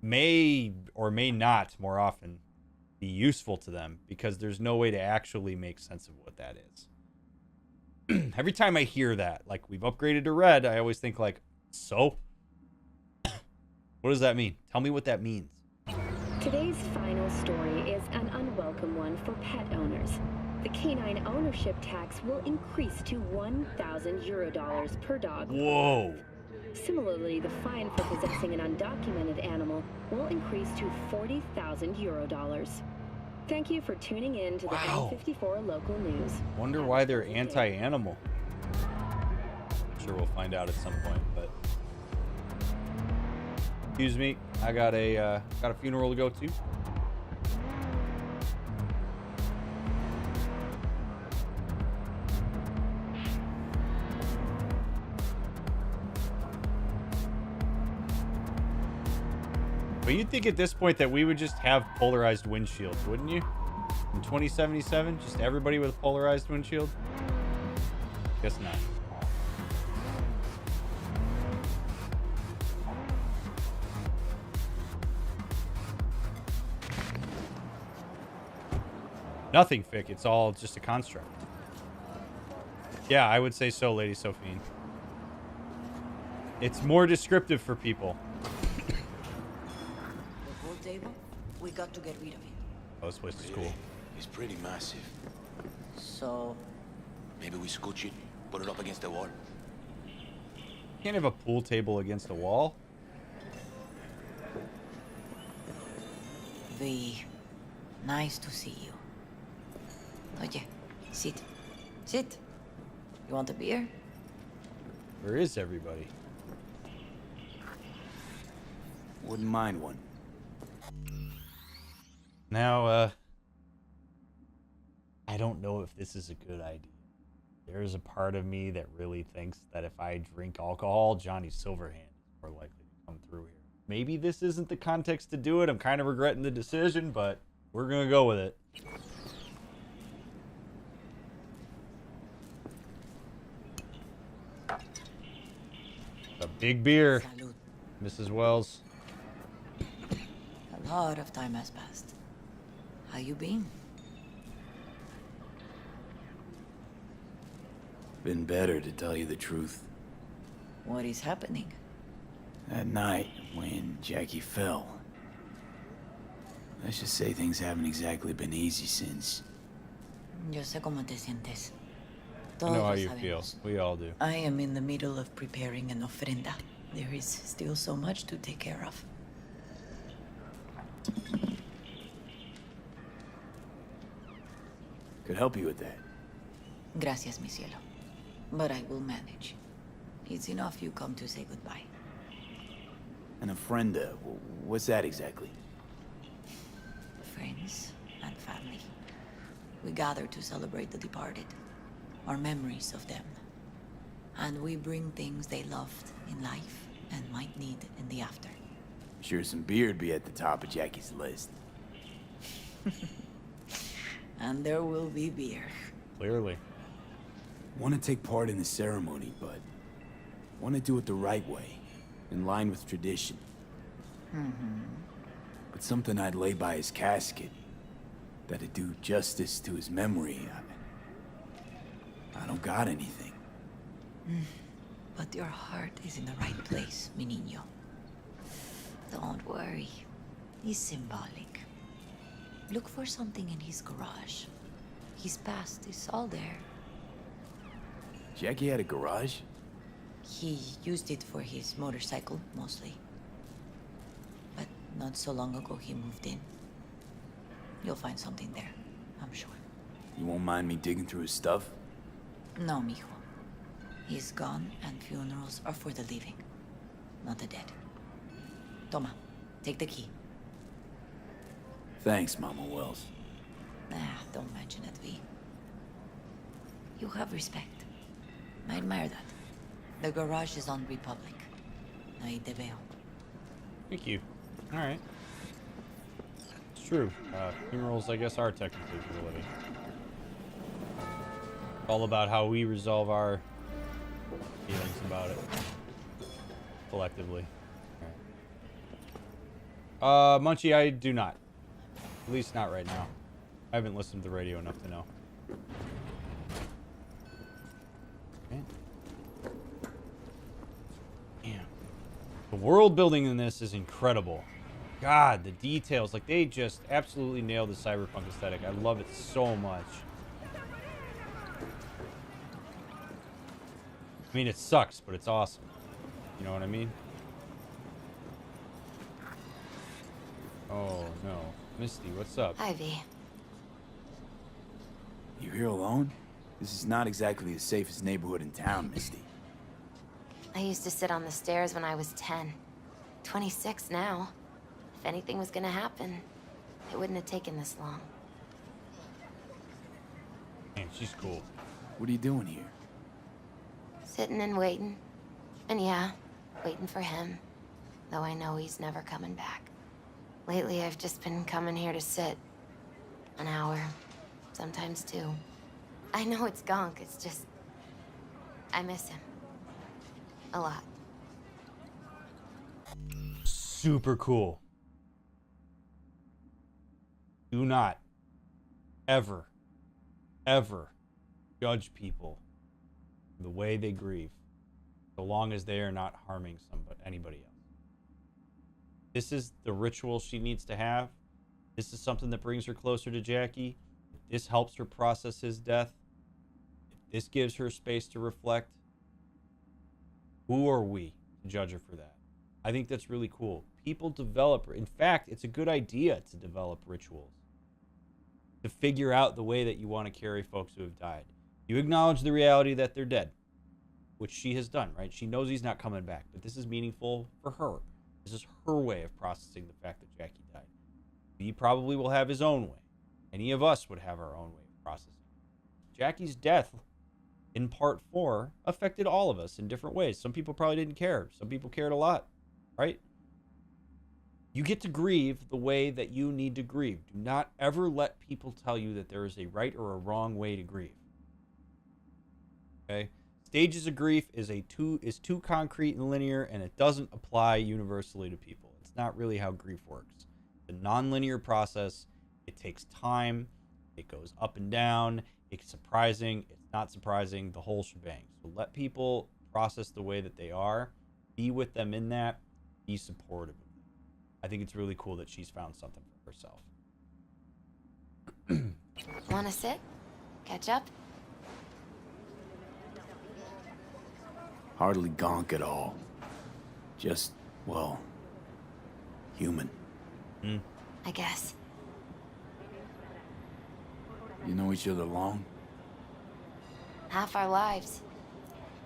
may or may not more often be useful to them because there's no way to actually make sense of what that is. Every time I hear that, like we've upgraded to red, I always think like, so? What does that mean? Tell me what that means. Today's final story is an unwelcome one for pet owners. The canine ownership tax will increase to €1,000 per dog. Whoa. Similarly, the fine for possessing an undocumented animal will increase to €40,000. Thank you for tuning in to the N54 local news. Wonder why they're anti-animal. I'm sure we'll find out at some point, but excuse me, I got a funeral to go to. But you'd think at this point that we would just have polarized windshields, wouldn't you? In 2077, just everybody with a polarized windshield? Guess not. Nothing, Fick. It's all just a construct. Yeah, I would say so, Lady Sophine. It's more descriptive for people. We got to get rid of him. Oh, this place is cool. He's pretty massive. So, Maybe we scooch it, put it up against the wall. Can't have a pool table against a wall. V, nice to see you. Oye, sit. Sit. You want a beer? Where is everybody? Wouldn't mind one. Now, I don't know if this is a good idea. There's a part of me that really thinks that if I drink alcohol, Johnny Silverhand is more likely to come through here. Maybe this isn't the context to do it. I'm kind of regretting the decision, but we're going to go with it. A big beer, Salud. Mrs. Wells. A lot of time has passed. How you been? Been better, to tell you the truth. What is happening? That night, when Jackie fell. Let's just say things haven't exactly been easy since. Yo sé cómo te sientes. I know how Todos you sabemos. feel. We all do. I am in the middle of preparing an ofrenda. There is still so much to take care of. Could help you with that. Gracias, mi cielo. But I will manage. It's enough you come to say goodbye. An ofrenda, what's that exactly? Friends and family. We gather to celebrate the departed, our memories of them. And we bring things they loved in life and might need in the after. Sure, some beer'd be at the top of Jackie's list. And there will be beer. Clearly. Want to take part in the ceremony, but want to do it the right way, in line with tradition. But something I'd lay by his casket, that'd do justice to his memory. I don't got anything. But your heart is in the right place, mi niño. Don't worry. He's symbolic. Look for something in his garage. His past is all there. Jackie had a garage? He used it for his motorcycle, mostly. But not so long ago, he moved in. You'll find something there, I'm sure. You won't mind me digging through his stuff? No, mijo. He's gone, and funerals are for the living, not the dead. Toma, take the key. Thanks, Mama Wells. Don't mention it, V. You have respect. I admire that. The garage is on Republic. Ahí te veo. Thank you. All right. It's true. Funerals, I guess, are technically for the living. All about how we resolve our feelings about it collectively. All right. Munchie, I do not. At least not right now. I haven't listened to the radio enough to know. Okay. Damn. The world building in this is incredible. God, the details. Like, they just absolutely nailed the cyberpunk aesthetic. I love it so much. I mean, it sucks, but it's awesome. You know what I mean? Oh, no. Misty, what's up? Hi, V. You here alone? This is not exactly the safest neighborhood in town, Misty. I used to sit on the stairs when I was 10. 26 now. If anything was gonna happen, it wouldn't have taken this long. Man, she's cool. What are you doing here? Sitting and waiting. And yeah, waiting for him. Though I know he's never coming back. Lately, I've just been coming here to sit. An hour. Sometimes two. I know it's gunk, it's just... I miss him. A lot. Super cool. Do not ever, ever judge people the way they grieve, so long as they are not harming anybody else. This is the ritual she needs to have. This is something that brings her closer to Jackie. If this helps her process his death, if This gives her space to reflect. Who are we to judge her for that? I think that's really cool. People develop, in fact, it's a good idea to develop rituals. To figure out the way that you want to carry folks who have died. You acknowledge the reality that they're dead, which she has done, right? She knows he's not coming back, but this is meaningful for her. This is her way of processing the fact that Jackie died. He probably will have his own way. Any of us would have our own way of processing. Jackie's death in part 4 affected all of us in different ways. Some people probably didn't care. Some people cared a lot, right? You get to grieve the way that you need to grieve. Do not ever let people tell you that there is a right or a wrong way to grieve. Okay? Stages of grief is too concrete and linear, and it doesn't apply universally to people. It's not really how grief works. It's a non-linear process. It takes time. It goes up and down. It's surprising. It's not surprising. The whole shebang. So let people process the way that they are. Be with them in that. Be supportive. I think it's really cool that she's found something for herself. Wanna sit? Catch up? Hardly gonk at all. Just, well, human. I guess. You know each other long? Half our lives.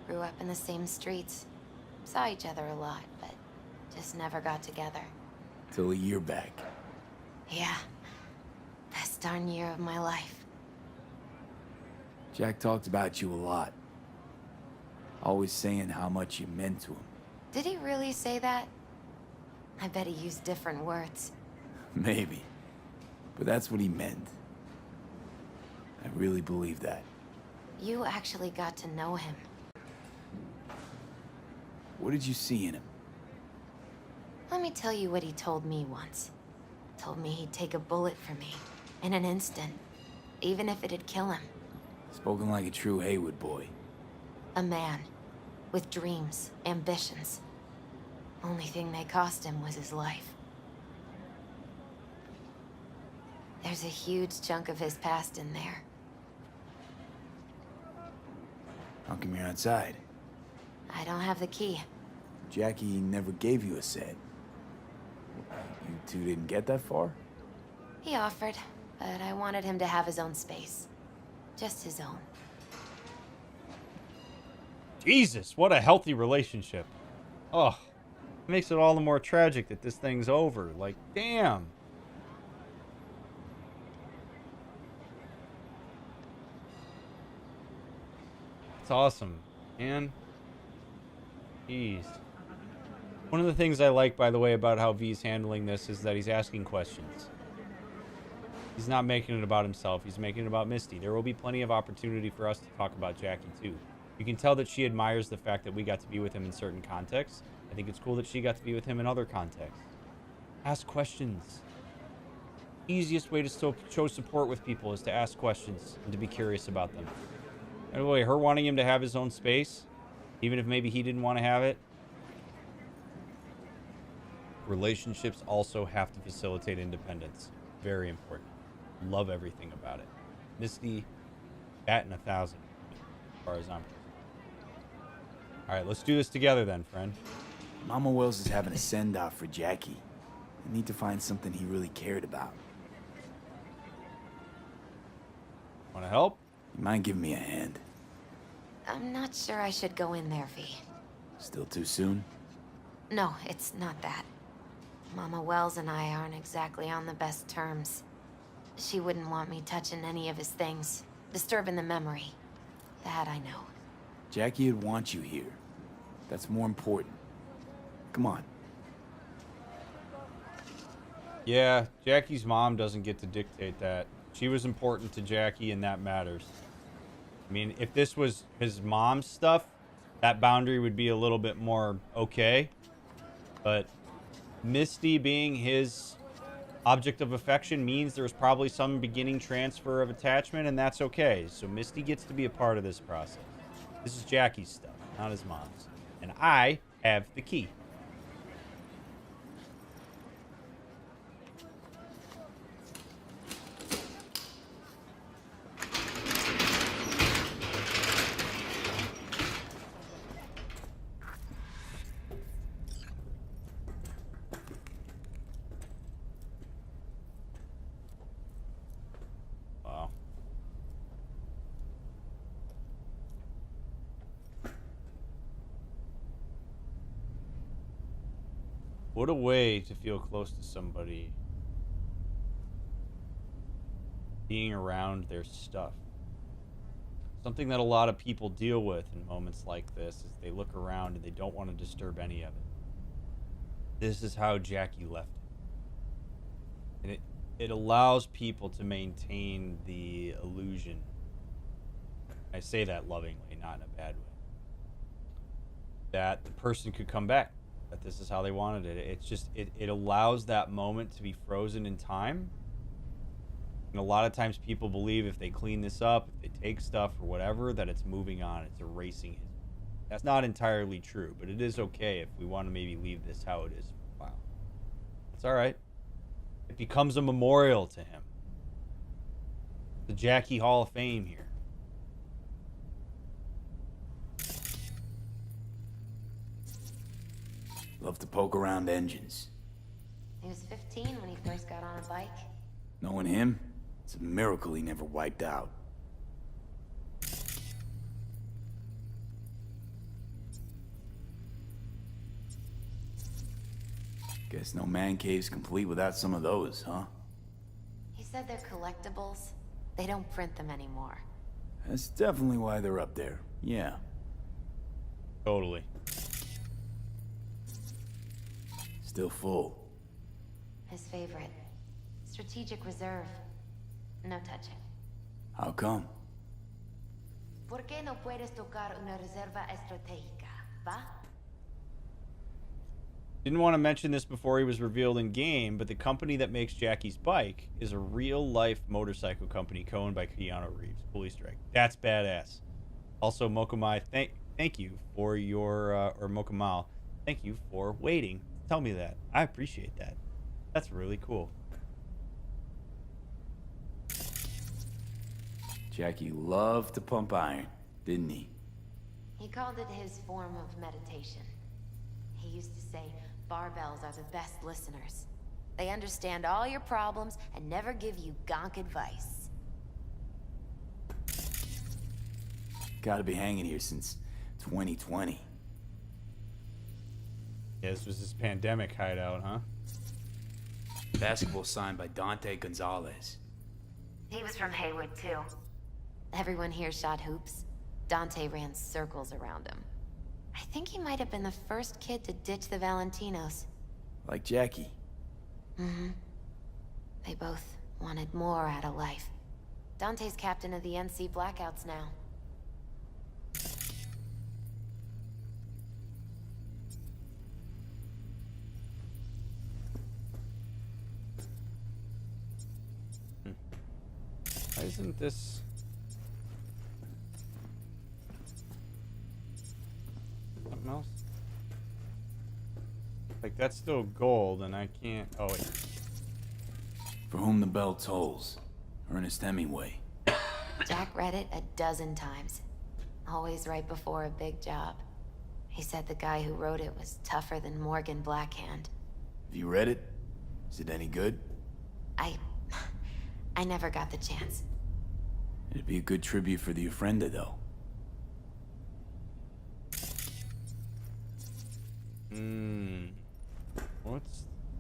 Grew up in the same streets. Saw each other a lot, but just never got together. Till a year back. Yeah. Best darn year of my life. Jack talked about you a lot. Always saying how much you meant to him. Did he really say that? I bet he used different words. Maybe. But that's what he meant. I really believe that. You actually got to know him. What did you see in him? Let me tell you what he told me once. Told me he'd take a bullet for me. In an instant. Even if it'd kill him. Spoken like a true Haywood boy. A man. With dreams, ambitions. Only thing they cost him was his life. There's a huge chunk of his past in there. How come you're outside? I don't have the key. Jackie never gave you a set. You two didn't get that far? He offered, but I wanted him to have his own space. Just his own. Jesus, what a healthy relationship. Oh, it makes it all the more tragic that this thing's over. Like, damn. It's awesome, man. Jeez. One of the things I like, by the way, about how V's handling this is that he's asking questions. He's not making it about himself. He's making it about Misty. There will be plenty of opportunity for us to talk about Jackie, too. You can tell that she admires the fact that we got to be with him in certain contexts. I think it's cool that she got to be with him in other contexts. Ask questions. Easiest way to show support with people is to ask questions and to be curious about them. By the way, her wanting him to have his own space, even if maybe he didn't want to have it. Relationships also have to facilitate independence. Very important. Love everything about it. Misty, batting 1,000, as far as I'm concerned. All right, let's do this together then, friend. Mama Wells is having a send-off for Jackie. I need to find something he really cared about. Want to help? You mind giving me a hand? I'm not sure I should go in there, V. Still too soon? No, it's not that. Mama Wells and I aren't exactly on the best terms. She wouldn't want me touching any of his things, disturbing the memory. That I know. Jackie would want you here. That's more important. Come on. Yeah, Jackie's mom doesn't get to dictate that. She was important to Jackie, and that matters. I mean, if this was his mom's stuff, that boundary would be a little bit more okay. But Misty being his object of affection means there's probably some beginning transfer of attachment, and that's okay. So Misty gets to be a part of this process. This is Jackie's stuff, not his mom's. And I have the key. What a way to feel close to somebody. Being around their stuff. Something that a lot of people deal with in moments like this is they look around and they don't want to disturb any of it. This is how Jackie left it. And it allows people to maintain the illusion. I say that lovingly, not in a bad way. That the person could come back. That this is how they wanted it. It's just, it allows that moment to be frozen in time. And a lot of times people believe if they clean this up, if they take stuff or whatever, that it's moving on, it's erasing it. That's not entirely true, but it is okay if we want to maybe leave this how it is for a while. It's all right. It becomes a memorial to him. The Jackie Hall of Fame here. Love to poke around engines. He was 15 when he first got on a bike. Knowing him, it's a miracle he never wiped out. Guess no man cave's complete without some of those, huh? He said they're collectibles. They don't print them anymore. That's definitely why they're up there. Yeah. Totally. Still full. His favorite. Strategic reserve. No touching. How come? ¿Por qué no puedes tocar una reserva estratégica, va? Didn't want to mention this before he was revealed in game, but the company that makes Jackie's bike is a real-life motorcycle company co-owned by Keanu Reeves. Police Strike. That's badass. Also, Mokomai, thank you for your, or Mokomal, thank you for waiting. Tell me that. I appreciate that. That's really cool. Jackie loved to pump iron, didn't he? He called it his form of meditation. He used to say, barbells are the best listeners. They understand all your problems and never give you gonk advice. Gotta be hanging here since 2020. Yeah, this was his pandemic hideout, huh? Basketball signed by Dante Gonzalez. He was from Haywood, too. Everyone here shot hoops. Dante ran circles around him. I think he might have been the first kid to ditch the Valentinos. Like Jackie. Mm-hmm. They both wanted more out of life. Dante's captain of the NC Blackouts now. Why isn't this... something else? Like, that's still gold, and I can't... Oh, wait. For whom the bell tolls. Ernest Hemingway. Jack read it a dozen times. Always right before a big job. He said the guy who wrote it was tougher than Morgan Blackhand. Have you read it? Is it any good? I never got the chance. It'd be a good tribute for the ofrenda, though.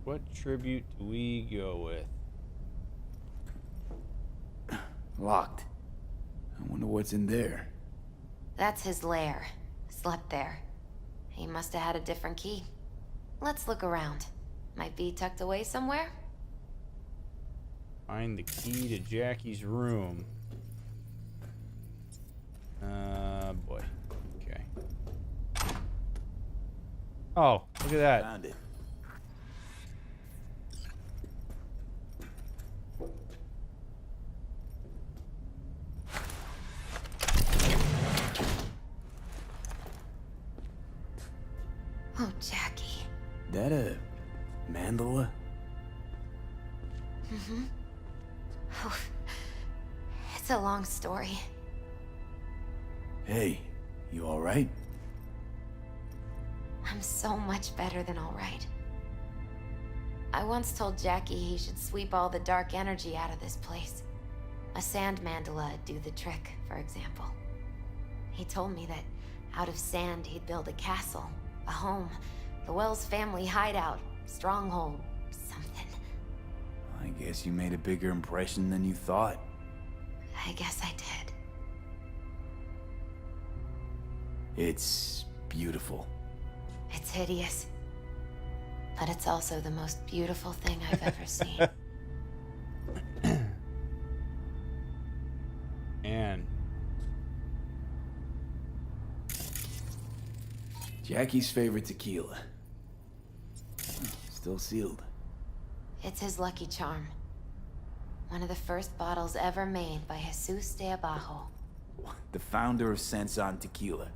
What tribute do we go with? Locked. I wonder what's in there. That's his lair. Slept there. He must have had a different key. Let's look around. Might be tucked away somewhere? Find the key to Jackie's room. Boy. Okay. Oh, look at that. Found it. Oh, Jackie. That a mandala? Mm-hmm. Oh, it's a long story. Hey, you alright? I'm so much better than alright. I once told Jackie he should sweep all the dark energy out of this place. A sand mandala would do the trick, for example. He told me that out of sand he'd build a castle, a home, the Wells family hideout, stronghold, something. I guess you made a bigger impression than you thought. I guess I did. It's beautiful. It's hideous. But it's also the most beautiful thing I've ever seen. And Jackie's favorite tequila. Still sealed. It's his lucky charm. One of the first bottles ever made by Jesus de Abajo. The founder of Sensan Tequila.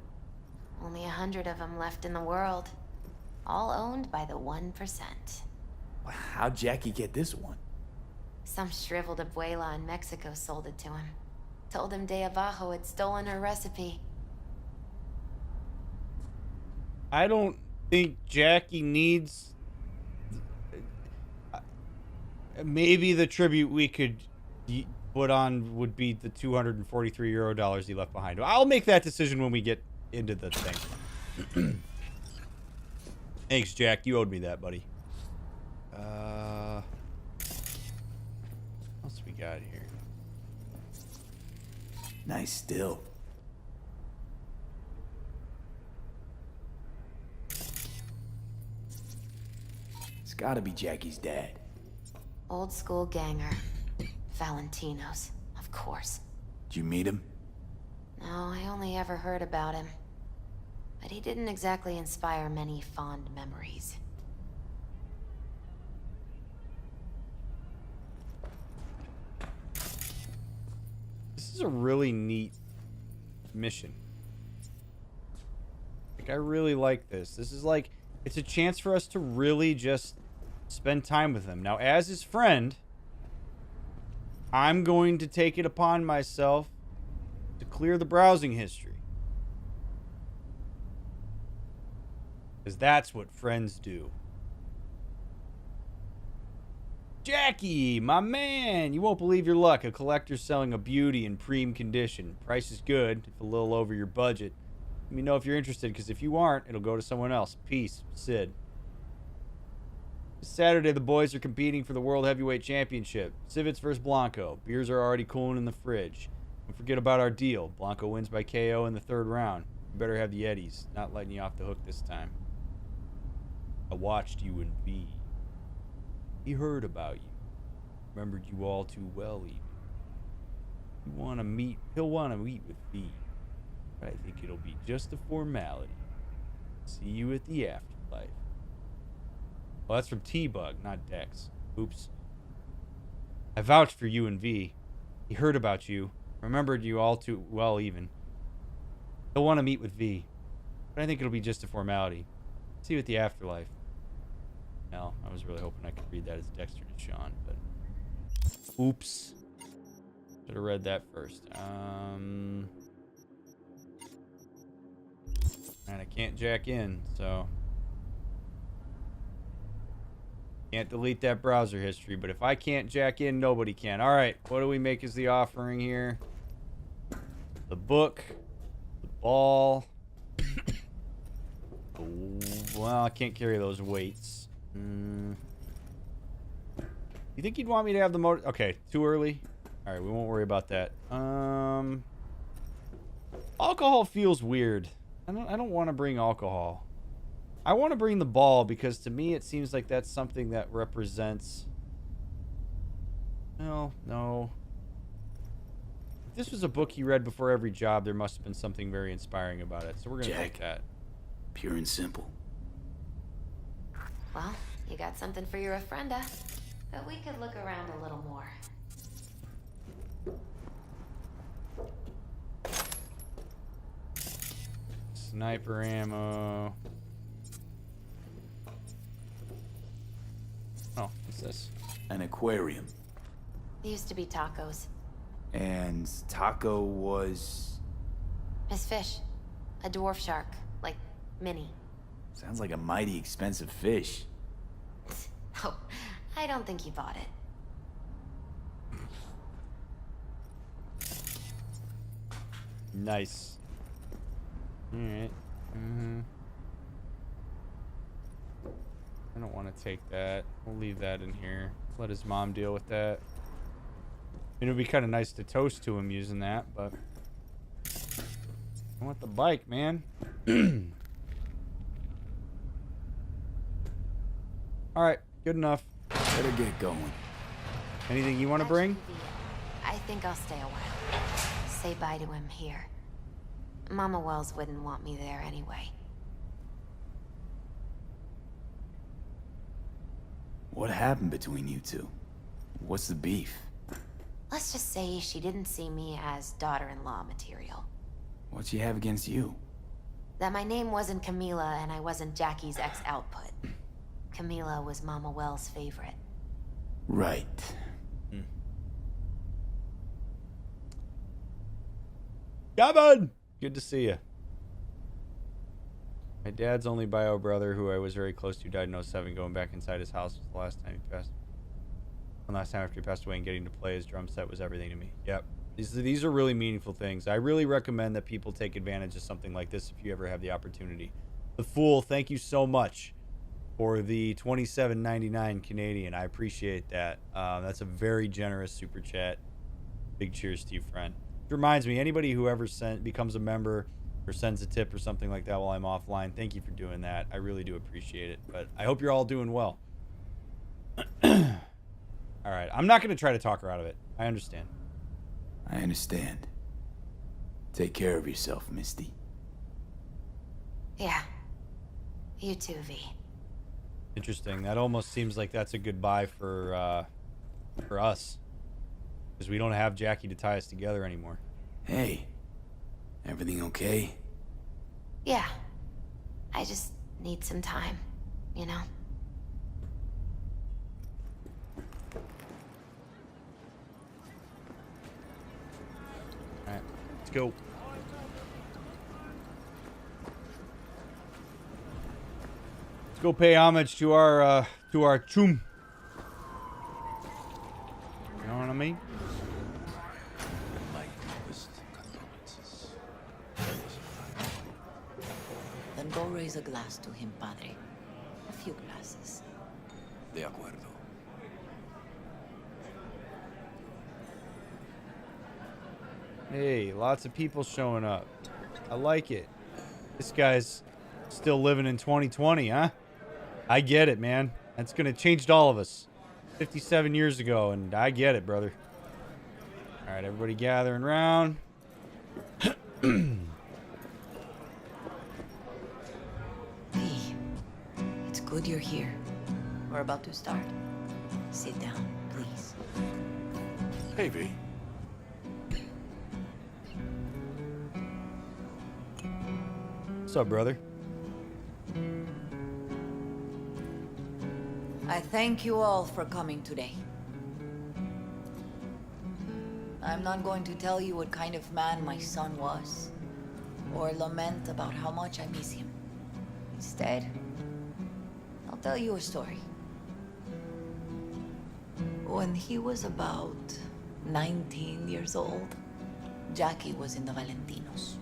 Only 100 of them left in the world. All owned by the 1%. How'd Jackie get this one? Some shriveled abuela in Mexico sold it to him. Told him de Abajo had stolen her recipe. I don't think Jackie needs... Maybe the tribute we could put on would be the 243 euro dollars he left behind. I'll make that decision when we get into the thing. Thanks, Jack. You owed me that, buddy. What else we got here? Nice still. It's gotta be Jackie's dad. Old school ganger. Valentino's, of course. Did you meet him? No, I only ever heard about him. But he didn't exactly inspire many fond memories. This is a really neat mission. Like, I really like this. This is like, it's a chance for us to really just spend time with him. Now, as his friend, I'm going to take it upon myself to clear the browsing history. Because that's what friends do. Jackie, my man, you won't believe your luck. A collector's selling a beauty in prime condition. Price is good, if a little over your budget. Let me know if you're interested, because if you aren't, it'll go to someone else. Peace, Sid. This Saturday, the boys are competing for the World Heavyweight Championship. Civets versus Blanco. Beers are already cooling in the fridge. Don't forget about our deal. Blanco wins by KO in the 3rd round. You better have the Eddies. Not letting you off the hook this time. I watched you in V. He heard about you. Remembered you all too well, even. He'll want to meet with V. But I think it'll be just a formality. See you at the afterlife. Well, that's from T-Bug, not Dex. Oops. I vouched for you and V. He heard about you. Remembered you all too well, even. He'll want to meet with V. But I think it'll be just a formality. See you at the afterlife. Well, I was really hoping I could read that as Dexter to Sean, but... Oops. Should have read that first. And I can't jack in, so... Can't delete that browser history, but if I can't jack in, nobody can. Alright, what do we make as the offering here? The book. The ball. Well, I can't carry those weights. You think you'd want me to have the motor? Okay, too early. All right, we won't worry about that. Alcohol feels weird. I don't want to bring alcohol. I want to bring the ball because to me it seems like that's something that represents. Well, no. If this was a book he read before every job, there must have been something very inspiring about it. So we're gonna take that. Pure and simple. Well, you got something for your ofrenda, but we could look around a little more. Sniper ammo. Oh, what's this? An aquarium. It used to be tacos. And Taco was... His fish. A dwarf shark. Like, mini. Sounds like a mighty expensive fish. Oh, I don't think he bought it. Nice. Alright. I don't want to take that. We'll leave that in here. Let his mom deal with that. It would be kind of nice to toast to him using that, but I want the bike, man. All right, good enough. Better get going. Anything you want to bring? I think I'll stay a while. Say bye to him here. Mama Wells wouldn't want me there anyway. What happened between you two? What's the beef? Let's just say she didn't see me as daughter-in-law material. What'd she have against you? That my name wasn't Camila and I wasn't Jackie's ex-output. Camila was Mama Wells' favorite. Right. Gavin! Good to see you. My dad's only bio brother, who I was very close to, died in 07. Going back inside his house was the last time he passed. One last time after he passed away, and getting to play his drum set was everything to me. Yep. These are really meaningful things. I really recommend that people take advantage of something like this if you ever have the opportunity. The Fool, thank you so much for the $27.99 Canadian. I appreciate that. That's a very generous super chat. Big cheers to you, friend. It reminds me, anybody who ever becomes a member or sends a tip or something like that while I'm offline, thank you for doing that. I really do appreciate it. But I hope you're all doing well. All right, I'm not going to try to talk her out of it. I understand. I understand. Take care of yourself, Misty. Yeah. You too, V. Interesting. That almost seems like that's a goodbye for us. Because we don't have Jackie to tie us together anymore. Hey. Everything okay? Yeah. I just need some time, you know? Alright, let's go. Let's go pay homage to our chum. You know what I mean? Then go raise a glass to him, Padre. A few glasses. De acuerdo. Hey, lots of people showing up. I like it. This guy's still living in 2020, huh? I get it, man. That's gonna change all of us. 57 years ago, and I get it, brother. All right, everybody gathering around. It's good you're here. We're about to start. Sit down, please. Hey, V. What's up, brother? I thank you all for coming today. I'm not going to tell you what kind of man my son was, or lament about how much I miss him. Instead, I'll tell you a story. When he was about 19 years old, Jackie was in the Valentinos.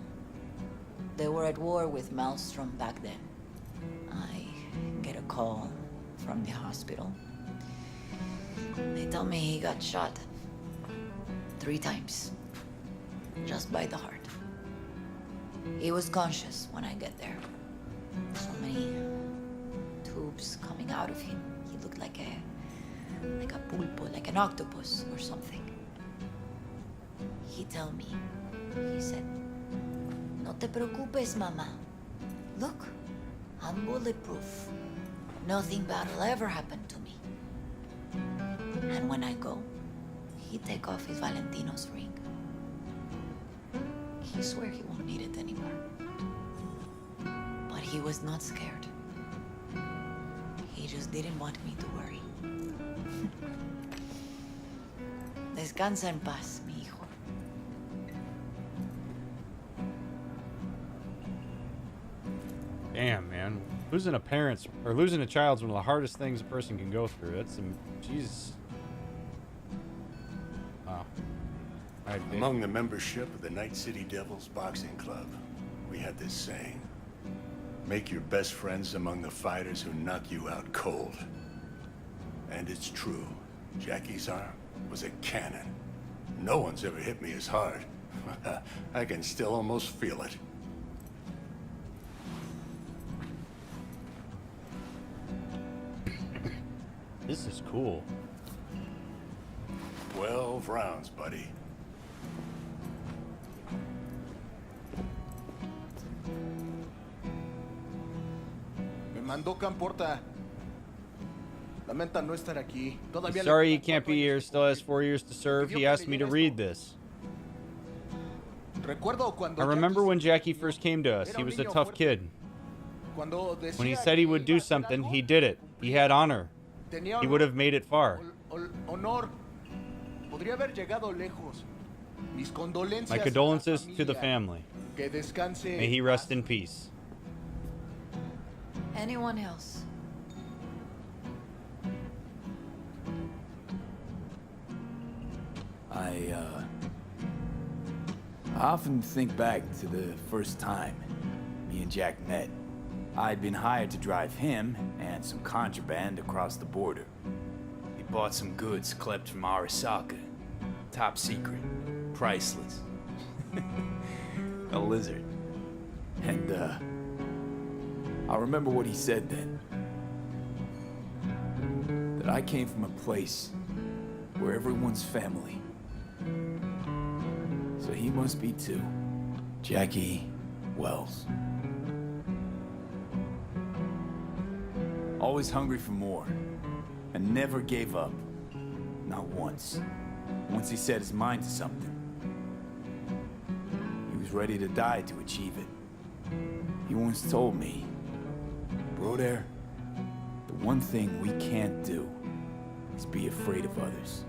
They were at war with Maelstrom back then. I get a call from the hospital. They tell me he got shot 3 times, just by the heart. He was conscious when I get there. So many tubes coming out of him. He looked like a pulpo, like an octopus or something. He tell me, he said, "No te preocupes, mama. Look, I'm bulletproof. Nothing bad will ever happen to me." And when I go, he take off his Valentino's ring. He swear he won't need it anymore. But he was not scared. He just didn't want me to worry. Descansa en paz, mi hijo. Damn, man. Losing a parent's or losing a child's one of the hardest things a person can go through. That's some Jesus. Wow. All right, Among the membership of the Night City Devils Boxing Club, we had this saying: Make your best friends among the fighters who knock you out cold. And it's true. Jackie's arm was a cannon. No one's ever hit me as hard. I can still almost feel it. This is cool. 12 rounds, buddy. Me mandó Camporta. Lamenta no estar aquí. He's sorry he can't be here. Still has 4 years to serve. He asked me to read this. I remember when Jackie first came to us. He was a tough kid. When he said he would do something, he did it. He had honor. He would have made it far. My condolences to the family. May he rest in peace. Anyone else? I often think back to the first time me and Jack met. I'd been hired to drive him and some contraband across the border. He bought some goods clipped from Arasaka. Top secret. Priceless. A lizard. And, I remember what he said then. That I came from a place where everyone's family. So he must be too. Jackie Wells. Always hungry for more. And never gave up. Not once. Once he set his mind to something, he was ready to die to achieve it. He once told me, "Bro there, the one thing we can't do is be afraid of others."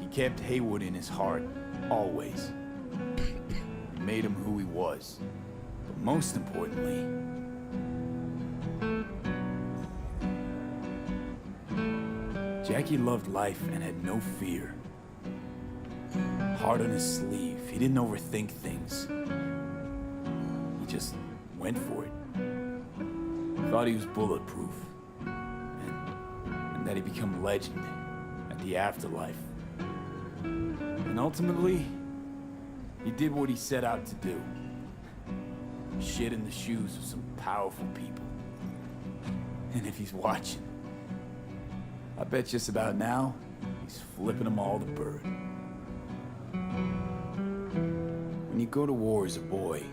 He kept Haywood in his heart, always. It made him who he was. But most importantly, Jackie loved life and had no fear. Heart on his sleeve. He didn't overthink things. He just went for it. Thought he was bulletproof. And that he'd become legend at the afterlife. And ultimately, he did what he set out to do. Shit in the shoes of some powerful people. And if he's watching, I bet just about now, he's flipping them all the bird. When you go to war as a boy,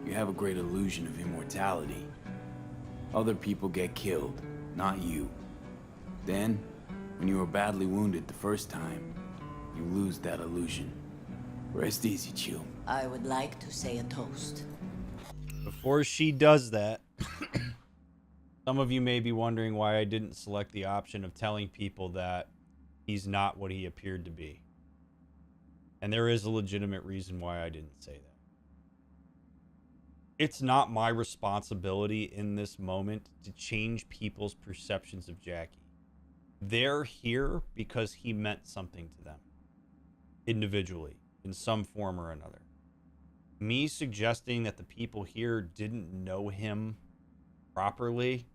you have a great illusion of immortality. Other people get killed, not you. Then, when you were badly wounded the first time, you lose that illusion. Rest easy, Chew. I would like to say a toast. Before she does that, some of you may be wondering why I didn't select the option of telling people that he's not what he appeared to be. And there is a legitimate reason why I didn't say that. It's not my responsibility in this moment to change people's perceptions of Jackie. They're here because he meant something to them. Individually, in some form or another. Me suggesting that the people here didn't know him properly,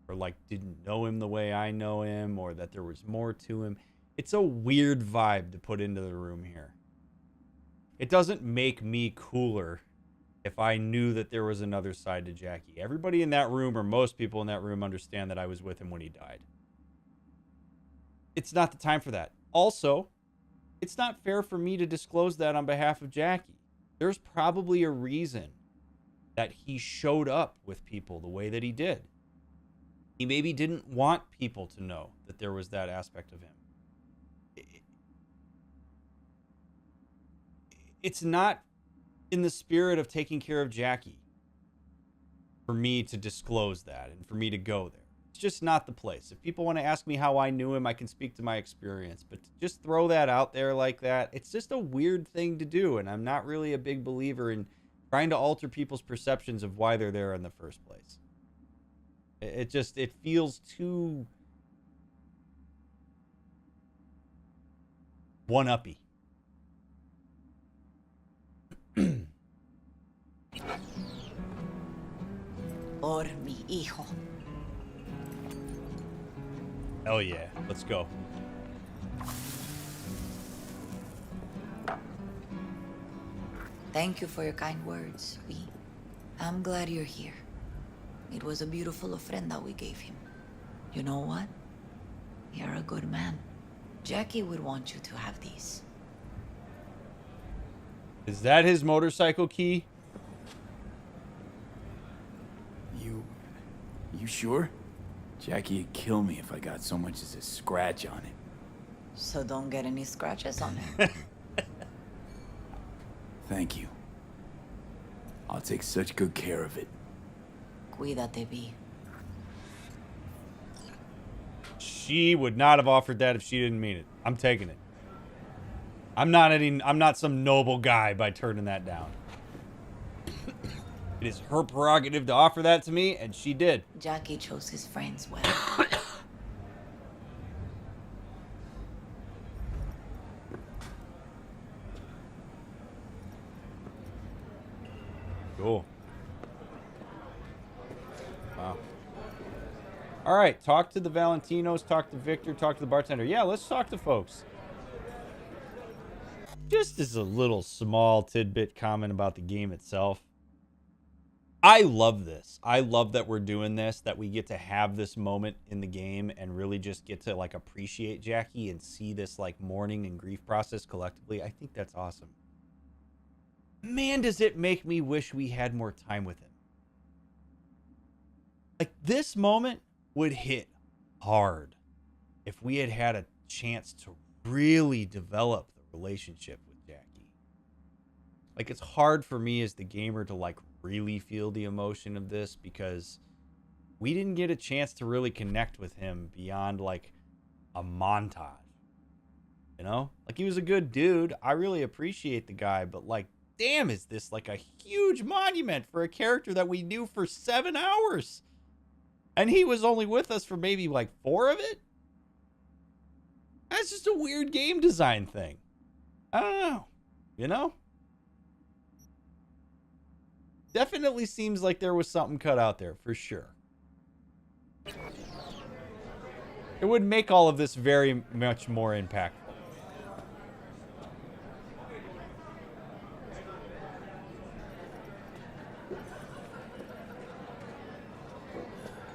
or like didn't know him the way I know him, or that there was more to him, it's a weird vibe to put into the room here. It doesn't make me cooler if I knew that there was another side to Jackie. Everybody in that room, or most people in that room, understand that I was with him when he died. It's not the time for that. Also, it's not fair for me to disclose that on behalf of Jackie. There's probably a reason that he showed up with people the way that he did. He maybe didn't want people to know that there was that aspect of him. It's not in the spirit of taking care of Jackie for me to disclose that and for me to go there. It's just not the place. If people want to ask me how I knew him, I can speak to my experience. But to just throw that out there like that, it's just a weird thing to do. And I'm not really a big believer in trying to alter people's perceptions of why they're there in the first place. It feels too... one-uppy. Por mi hijo. Hell yeah. Let's go. Thank you for your kind words, V. I'm glad you're here. It was a beautiful ofrenda we gave him. You know what? You're a good man. Jackie would want you to have these. Is that his motorcycle key? You sure? Jackie'd kill me if I got so much as a scratch on it. So don't get any scratches on it. Thank you. I'll take such good care of it. Cuídate, V. She would not have offered that if she didn't mean it. I'm taking it. I'm not some noble guy by turning that down. It is her prerogative to offer that to me, and she did. Jackie chose his friends well. Cool. Wow. All right, talk to the Valentinos, talk to Victor, talk to the bartender. Yeah, let's talk to folks. Just as a little small tidbit comment about the game itself. I love this. I love that we're doing this, that we get to have this moment in the game and really just get to like appreciate Jackie and see this like mourning and grief process collectively. I think that's awesome. Man, does it make me wish we had more time with him. Like, this moment would hit hard if we had had a chance to really develop the relationship with Jackie. Like, it's hard for me as the gamer to like really feel the emotion of this because we didn't get a chance to really connect with him beyond like a montage. You know? Like, he was a good dude. I really appreciate the guy, but like, damn, is this like a huge monument for a character that we knew for 7 hours? And he was only with us for maybe like 4 of it? That's just a weird game design thing. I don't know. You know? Definitely seems like there was something cut out there, for sure. It would make all of this very much more impactful.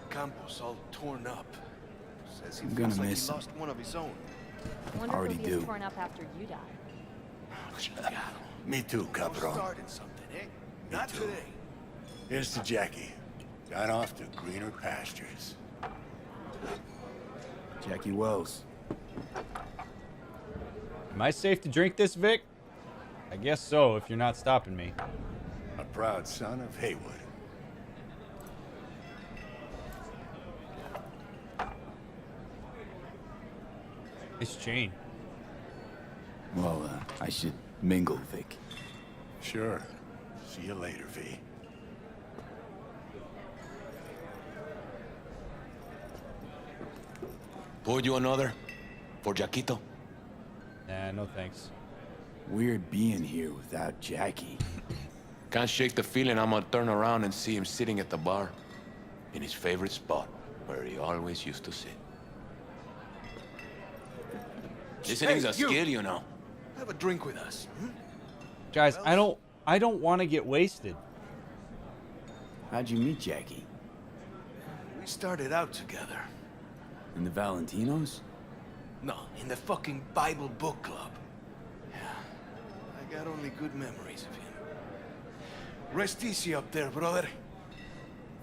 Campos all torn up. Says he I'm gonna feels like miss he him. lost one of his own. Wonder Already if he'll be do. as torn up after you die. Me too, Cabron. Starting something, eh? Not too. today. Here's to Jackie. Gone off to greener pastures. Jackie Wells. Am I safe to drink this, Vic? I guess so, if you're not stopping me. A proud son of Haywood. It's chain. Well, I should mingle, Vic. Sure. See you later, V. Pour you another? For Jaquito? Nah, no thanks. Weird being here without Jackie. Can't shake the feeling I'm gonna turn around and see him sitting at the bar. In his favorite spot, where he always used to sit. Listening's a skill, you know. Have a drink with us. Hmm? Guys, I don't want to get wasted. How'd you meet Jackie? We started out together. In the Valentinos? No, in the fucking Bible book club. Yeah, I got only good memories of him. Rest easy up there, brother.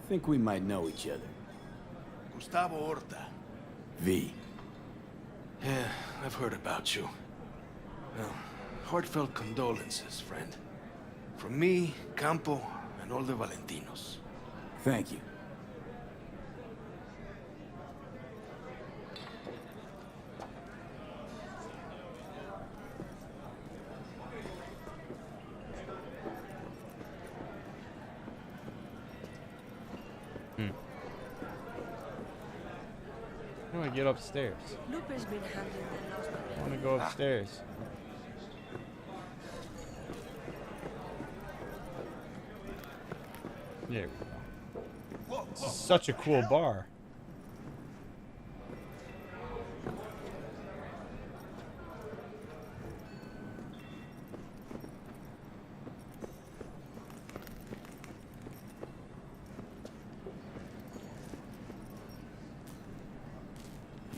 Think we might know each other. Gustavo Horta. V. Yeah, I've heard about you. Well, heartfelt condolences, friend. From me, Campo, and all the Valentinos. Thank you. How do I get upstairs? Lupe's been handling the lost. I want to go upstairs. There we go. This is such a cool bar.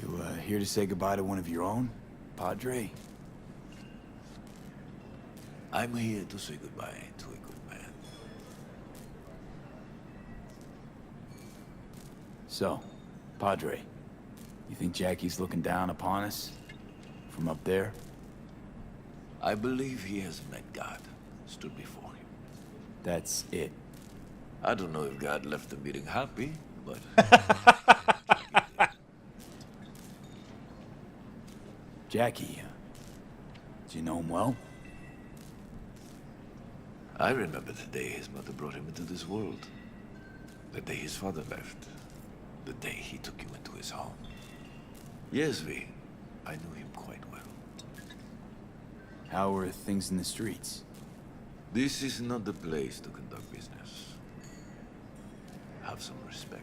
You here to say goodbye to one of your own, Padre? I'm here to say goodbye to a good man. So, Padre, you think Jackie's looking down upon us? From up there? I believe he has met God, stood before him. That's it. I don't know if God left the meeting happy, but... Jackie, do you know him well? I remember the day his mother brought him into this world. The day his father left. The day he took you into his home. Yes, V. I knew him quite well. How are things in the streets? This is not the place to conduct business. Have some respect.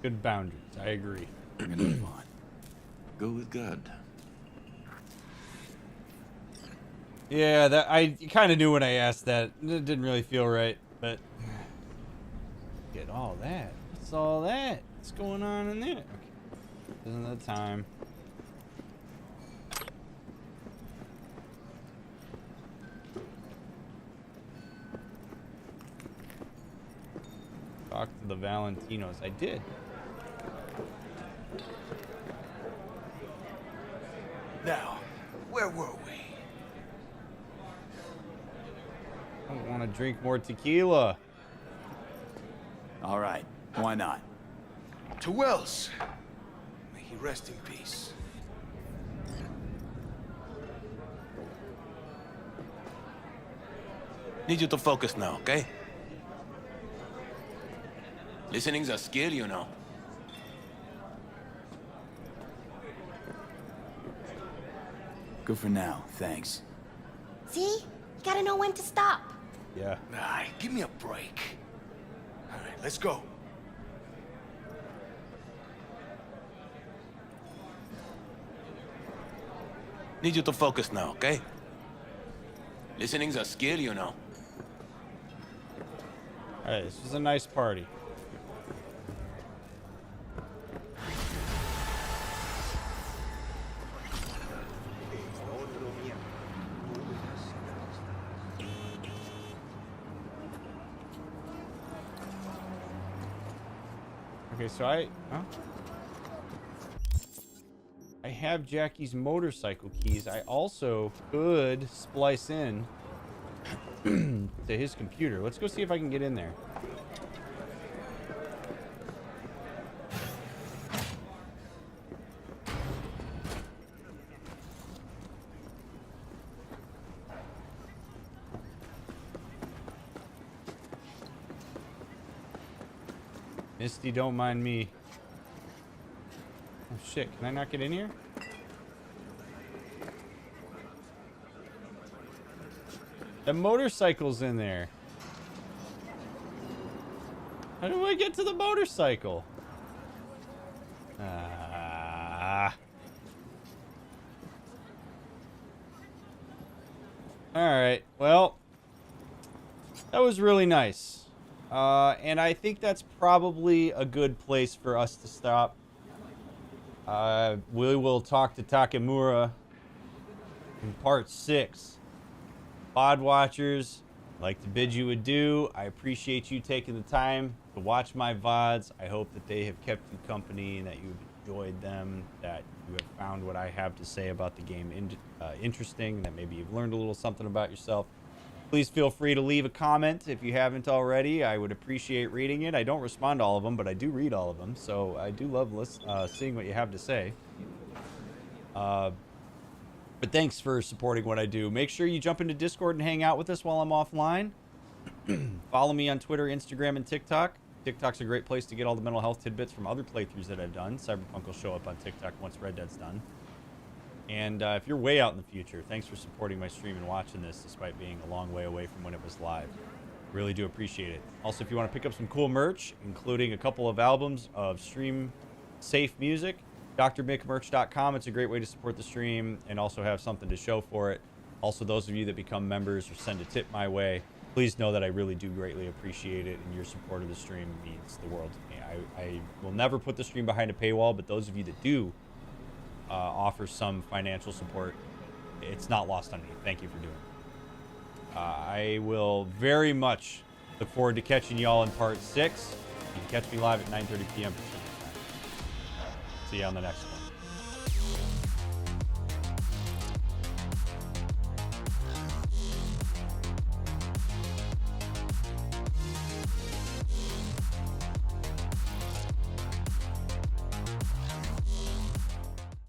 Good boundaries, I agree. We're gonna move on. Go with God. Yeah, that I kind of knew when I asked that. It didn't really feel right, but get all that. What's all that? What's going on in there? Okay. Isn't the time? Talk to the Valentinos. I did. Now, where were we? I don't want to drink more tequila. All right, why not? To Wells. May he rest in peace. Need you to focus now, okay? Listening's a skill, you know. Good for now, thanks. See? You gotta know when to stop. Yeah. Nah, give me a break. All right, let's go. Need you to focus now, okay? Listening's a skill, you know. Alright, this was a nice party. Okay, so I have Jackie's motorcycle keys. I also could splice in to his computer. Let's go see if I can get in there. Misty, don't mind me. Oh shit, can I not get in here? The motorcycle's in there. How do I get to the motorcycle? Alright, well, that was really nice. And I think that's probably a good place for us to stop. We will talk to Takemura in part 6. Pod watchers, I'd like to bid you adieu. I appreciate you taking the time to watch my VODs. I hope that they have kept you company and that you've enjoyed them, that you have found what I have to say about the game interesting, that maybe you've learned a little something about yourself. Please feel free to leave a comment if you haven't already. I would appreciate reading it. I don't respond to all of them, but I do read all of them, so I do love seeing what you have to say. But thanks for supporting what I do. Make sure you jump into Discord and hang out with us while I'm offline. Follow me on Twitter, Instagram, and TikTok. TikTok's a great place to get all the mental health tidbits from other playthroughs that I've done. Cyberpunk will show up on TikTok once Red Dead's done. And if you're way out in the future, thanks for supporting my stream and watching this despite being a long way away from when it was live. Really do appreciate it. Also, if you want to pick up some cool merch, including a couple of albums of stream safe music, drmickmerch.com. It's a great way to support the stream and also have something to show for it. Also, those of you that become members or send a tip my way, please know that I really do greatly appreciate it, and your support of the stream means the world to me. I will never put the stream behind a paywall, but those of you that do offer some financial support, it's not lost on me. Thank you for doing it. I will very much look forward to catching y'all in part 6. You can catch me live at 9:30 p.m. Pacific time. See you on the next one.